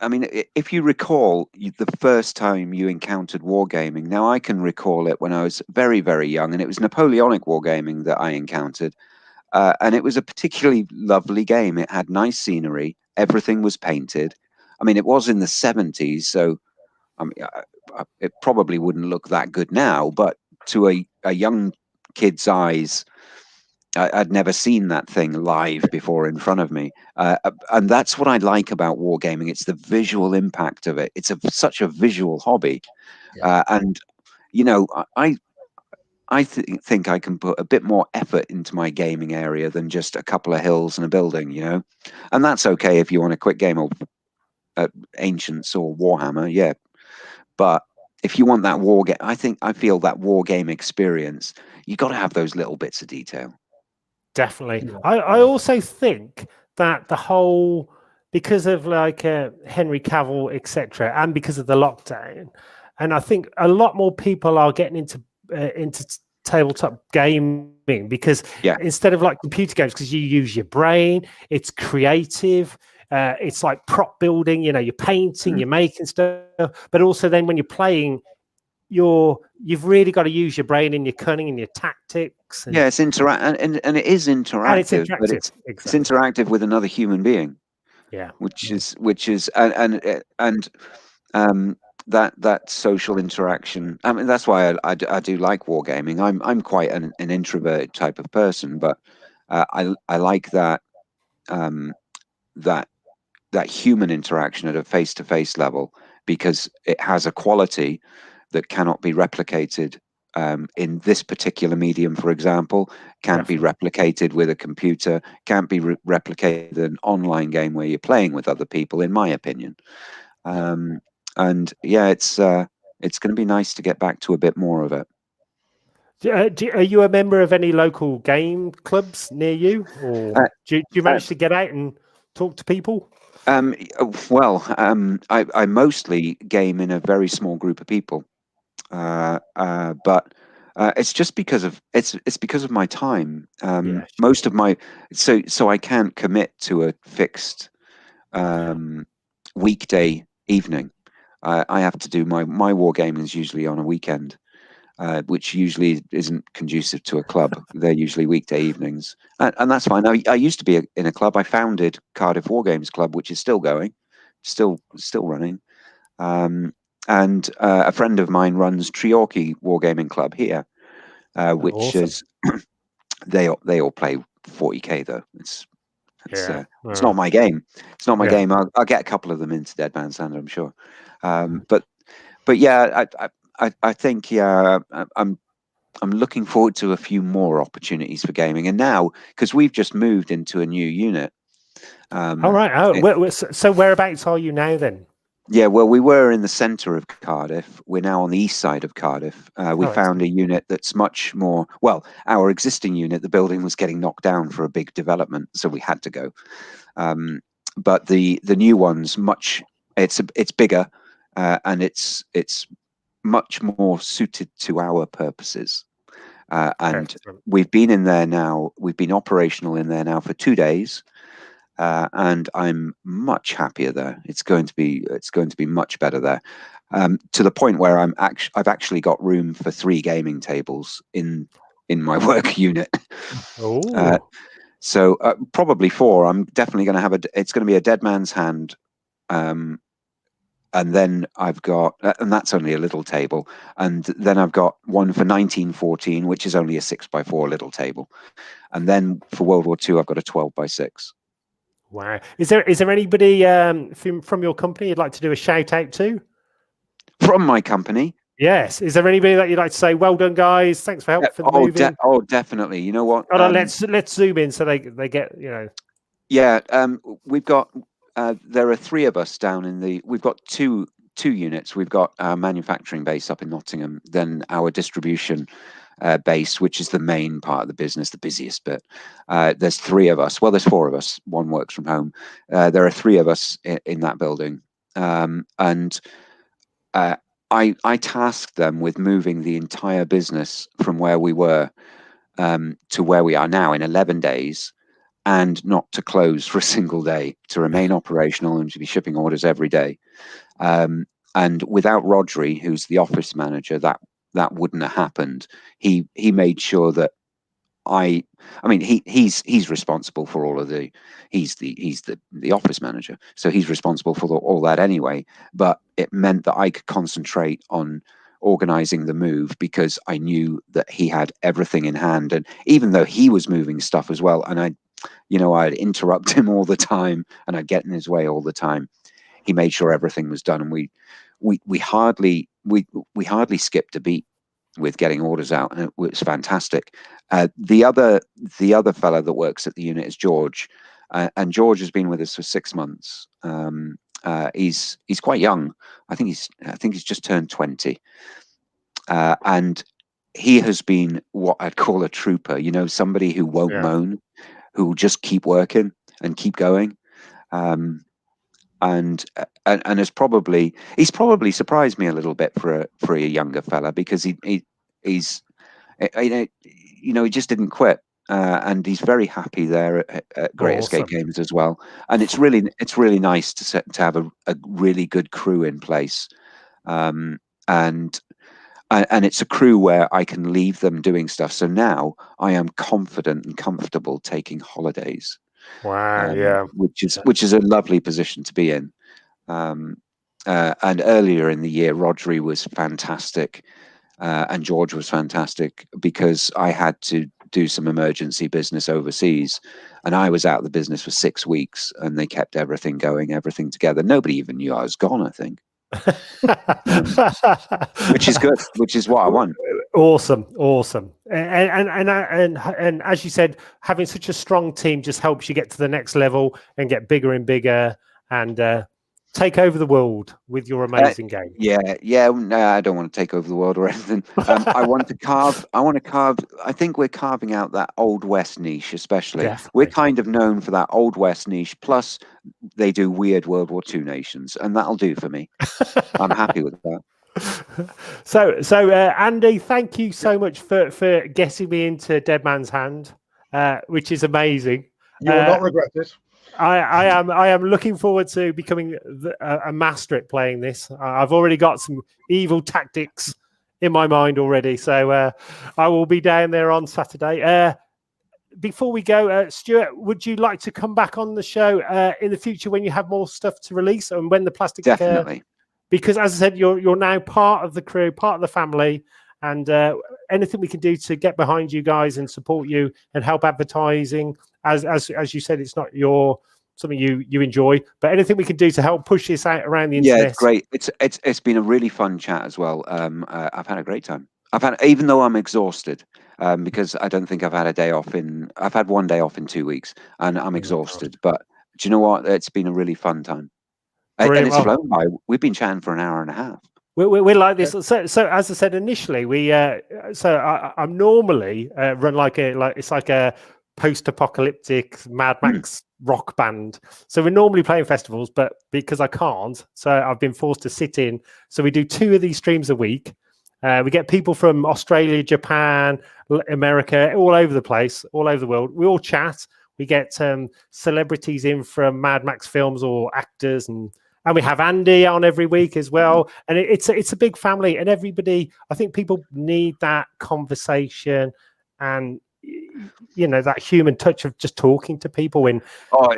[SPEAKER 3] I mean, if you recall the first time you encountered wargaming, now I can recall it when I was very, very young, and it was Napoleonic wargaming that I encountered, and it was a particularly lovely game. It had nice scenery, everything was painted. I mean, it was in the 70s, so I mean, it probably wouldn't look that good now, but to a young kid's eyes, I'd never seen that thing live before in front of me. And that's what I like about wargaming. It's the visual impact of it. It's such a visual hobby. And, you know, I think I can put a bit more effort into my gaming area than just a couple of hills and a building, you know. And that's okay if you want a quick game of Ancients or Warhammer, yeah. But if you want that I feel that war game experience, you got to have those little bits of detail.
[SPEAKER 1] Definitely. I also think that the whole, because of like Henry Cavill, etc., and because of the lockdown, and I think a lot more people are getting into tabletop gaming because instead of like computer games, because you use your brain, it's creative. It's like prop building, you know, you're painting, you're making stuff, but also then when you're playing, you've really got to use your brain and your cunning and your tactics. And,
[SPEAKER 3] it's interactive, and it is interactive,
[SPEAKER 1] and it's interactive,
[SPEAKER 3] but it's interactive with another human being.
[SPEAKER 1] Yeah,
[SPEAKER 3] which is and that social interaction. I mean, that's why I do like wargaming. I'm quite an introverted type of person, but I like that that human interaction at a face-to-face level, because it has a quality that cannot be replicated in this particular medium. For example, can't be replicated with a computer, can't be replicated in an online game where you're playing with other people, in my opinion. And yeah, it's going to be nice to get back to a bit more of it.
[SPEAKER 1] Are you a member of any local game clubs near you, or do you manage to get out and talk to people?
[SPEAKER 3] Well, I mostly game in a very small group of people, but it's just because of it's because of my time. Most of my so I can't commit to a fixed weekday evening. I have to do my wargaming is usually on a weekend, which usually isn't conducive to a club. They're usually weekday evenings, and that's fine. I used to be in a club. I founded Cardiff Wargames Club, which is still going, still running. And a friend of mine runs Treorchy Wargaming Club here, which is they all play 40k though. It's not my game. It's not my game. I'll get a couple of them into Dead Man's Hand, I'm sure. But yeah, I think I'm looking forward to a few more opportunities for gaming. And now, because we've just moved into a new unit.
[SPEAKER 1] All right. So whereabouts are you now then?
[SPEAKER 3] Yeah, well, we were in the centre of Cardiff. We're now on the east side of Cardiff. We found a unit that's much more, well, our existing unit, the building was getting knocked down for a big development, so we had to go. But the new one's it's bigger, and it's much more suited to our purposes. And we've been in there now. We've been operational in there now for 2 days. And I'm much happier there. It's going to be much better there, to the point where I've actually got room for 3 gaming tables in my work unit. So probably 4. I'm definitely going to have it's going to be a Dead Man's Hand, and then I've got, and that's only a little table, and then I've got one for 1914, which is only a 6x4 little table, and then for World War II I've got a 12x6.
[SPEAKER 1] Wow. Is there anybody from your company you'd like to do a shout out to?
[SPEAKER 3] From my company?
[SPEAKER 1] Yes. Is there anybody that you'd like to say, well done, guys? Thanks for help for the moving?
[SPEAKER 3] Definitely. You know what?
[SPEAKER 1] Let's zoom in so they get,
[SPEAKER 3] Yeah. We've got there are 3 of us down in the. We've got two units. We've got our manufacturing base up in Nottingham, then our distribution base, which is the main part of the business, the busiest bit. There's 3 of us. Well, there's 4 of us. One works from home. There are 3 of us in that building, and I tasked them with moving the entire business from where we were to where we are now in 11 days, and not to close for a single day, to remain operational and to be shipping orders every day. And without Rodri, who's the office manager, that wouldn't have happened. He made sure that he's responsible for all of he's the office manager, so he's responsible for all that anyway. But it meant that I could concentrate on organizing the move, because I knew that he had everything in hand. And even though he was moving stuff as well, and I'd interrupt him all the time and I'd get in his way all the time, he made sure everything was done. And we hardly skipped a beat with getting orders out, and it was fantastic. The other fella that works at the unit is George, and George has been with us for 6 months. He's quite young. I think he's just turned 20, and he has been what I'd call a trooper. Somebody who won't moan, who will just keep working and keep going. And he's probably surprised me a little bit for a younger fella, because he just didn't quit, and he's very happy there at Great Escape Games as well. And it's really nice to have a really good crew in place, and it's a crew where I can leave them doing stuff. So now I am confident and comfortable taking holidays.
[SPEAKER 1] Wow,
[SPEAKER 3] which is a lovely position to be in. And earlier in the year, Rodri was fantastic, and George was fantastic, because I had to do some emergency business overseas, and I was out of the business for 6 weeks, and they kept everything going, everything together. Nobody even knew I was gone, I think. Which is good, which is what I want.
[SPEAKER 1] Awesome. And as you said, having such a strong team just helps you get to the next level and get bigger and bigger, and take over the world with your amazing game.
[SPEAKER 3] Yeah. No, I don't want to take over the world or anything. I want to carve. I think we're carving out that Old West niche, especially. Definitely. We're kind of known for that Old West niche. Plus, they do weird World War II nations, and that'll do for me. I'm happy with that.
[SPEAKER 1] So Andy, thank you so much for getting me into Dead Man's Hand, which is amazing.
[SPEAKER 2] You will not regret it.
[SPEAKER 1] I am looking forward to becoming a master at playing this. I've already got some evil tactics in my mind already, so I will be down there on Saturday. Before we go, Stuart, would you like to come back on the show in the future when you have more stuff to release, and when the plastic?
[SPEAKER 3] Definitely.
[SPEAKER 1] Because, as I said, you're now part of the crew, part of the family, and anything we can do to get behind you guys and support you and help advertising. As you said, it's not something you enjoy, but anything we can do to help push this out around the internet.
[SPEAKER 3] Yeah, it's great. It's been a really fun chat as well. I've had a great time. Even though I'm exhausted, because I don't think I've had a day off I've had 1 day off in 2 weeks, and I'm exhausted. But do you know what? It's been a really fun time. And it's flown by. We've been chatting for an hour and a half.
[SPEAKER 1] We're like this. So as I said initially, I'm normally run it's like a post-apocalyptic Mad Max rock band. So we're normally playing festivals, but because I can't, so I've been forced to sit in. So we do 2 of these streams a week. We get people from Australia, Japan, America, all over the place, all over the world. We all chat. We get celebrities in from Mad Max films or actors, and we have Andy on every week as well. And it's a big family, and everybody, I think people need that conversation and, that human touch of just talking to people.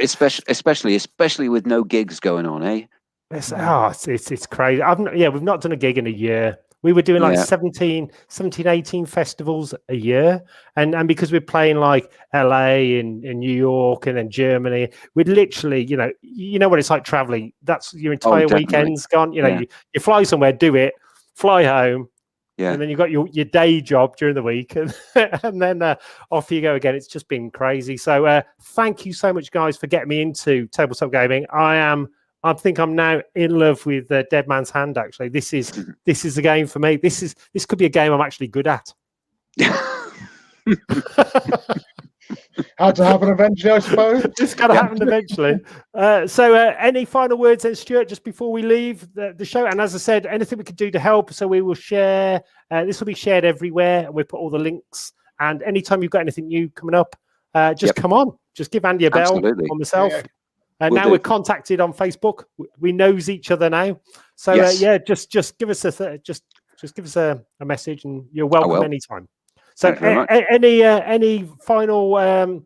[SPEAKER 3] Especially with no gigs going on, eh?
[SPEAKER 1] It's crazy. We've not done a gig in a year. We were doing like 17, 18 festivals a year. And because we're playing like LA and New York and then Germany, we'd literally, you know what it's like traveling. That's your entire weekend's gone. You fly somewhere, do it, fly home. Yeah. And then you've got your day job during the week, and then off you go again. It's just been crazy. So thank you so much, guys, for getting me into tabletop gaming. I think I'm now in love with Dead Man's Hand. Actually, this is a game for me. This could be a game I'm actually good at.
[SPEAKER 2] Had to happen eventually, I suppose.
[SPEAKER 1] It's got to happen eventually. So any final words then, Stuart, just before we leave the show? And as I said, anything we could do to help. So we will share. This will be shared everywhere, and we put all the links. And anytime you've got anything new coming up, just come on. Just give Andy a bell or myself. Yeah. And now we're contacted on Facebook. We knows each other now. So just give us just give us a message, and you're welcome anytime. So any final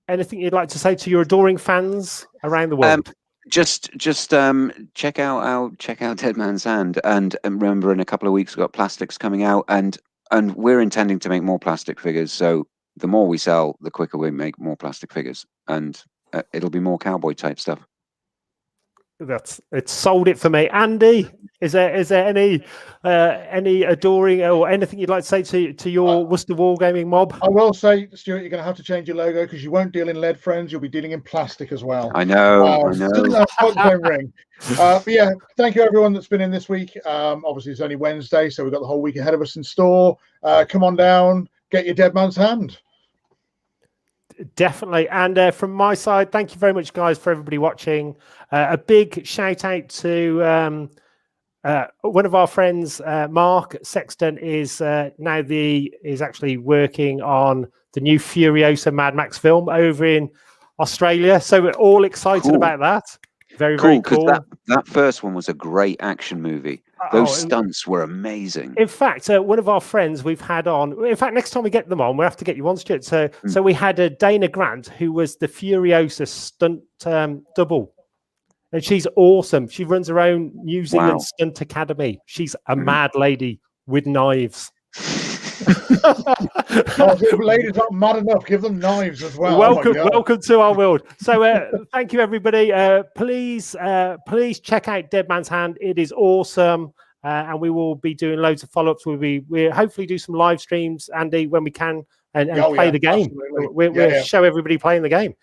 [SPEAKER 1] anything you'd like to say to your adoring fans around the world?
[SPEAKER 3] Just check out Dead Man's Hand, and remember, in a couple of weeks we've got plastics coming out, and we're intending to make more plastic figures. So the more we sell, the quicker we make more plastic figures, and it'll be more cowboy type stuff.
[SPEAKER 1] It's sold it for me. Andy, is there any adoring or anything you'd like to say to your Worcester Wargaming mob?
[SPEAKER 2] I will say, Stuart, you're going to have to change your logo, because you won't deal in lead, friends. You'll be dealing in plastic as well.
[SPEAKER 3] I know.
[SPEAKER 2] Ring. But yeah, thank you everyone that's been in this week. Obviously it's only Wednesday, so we've got the whole week ahead of us in store. Come on down, get your Dead Man's Hand.
[SPEAKER 1] Definitely. And from my side, thank you very much, guys, for everybody watching. A big shout out to one of our friends, Mark Sexton, is actually working on the new Furiosa Mad Max film over in Australia. So we're all excited about that. Very cool.
[SPEAKER 3] That first one was a great action movie. Those stunts were amazing.
[SPEAKER 1] In fact, one of our friends we've had on. In fact, next time we get them on, we'll have to get you on, Stuart. So we had Dana Grant, who was the Furiosa stunt double, and she's awesome. She runs her own New Zealand stunt academy. She's a mad lady with knives.
[SPEAKER 2] If ladies aren't mad enough, give them knives as well.
[SPEAKER 1] Welcome to our world. So thank you, everybody. Please check out Dead Man's Hand. It is awesome, and we will be doing loads of follow-ups. We'll hopefully do some live streams, Andy, when we can, and play the game. We'll show everybody playing the game.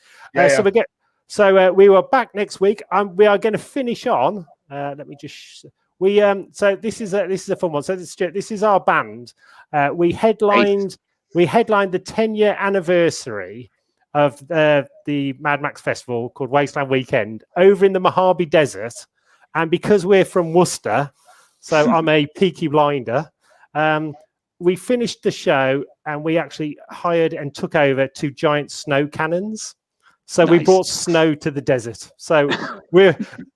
[SPEAKER 1] So we were back next week. We are going to finish on. Let me just. So this is a fun one. So this is our band. We headlined the 10-year anniversary of the Mad Max Festival called Wasteland Weekend over in the Mojave Desert, and because we're from Worcester, so I'm a Peaky Blinder. We finished the show and we actually hired and took over 2 giant snow cannons. So we brought snow to the desert. So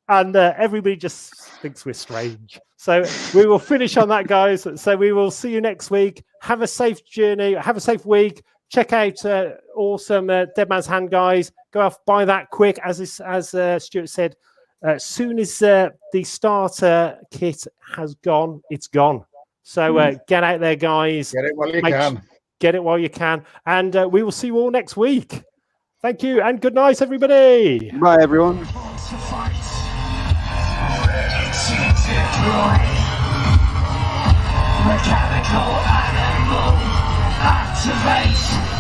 [SPEAKER 1] everybody just thinks we're strange. So we will finish on that, guys. So we will see you next week. Have a safe journey. Have a safe week. Check out awesome Dead Man's Hand, guys. Go off, buy that quick. As Stuart said, as soon as the starter kit has gone, it's gone. So get out there, guys.
[SPEAKER 2] Get it while you can.
[SPEAKER 1] Get it while you can. And we will see you all next week. Thank you, and good night, everybody.
[SPEAKER 3] Bye, everyone.
[SPEAKER 4] Mechanical animal activation.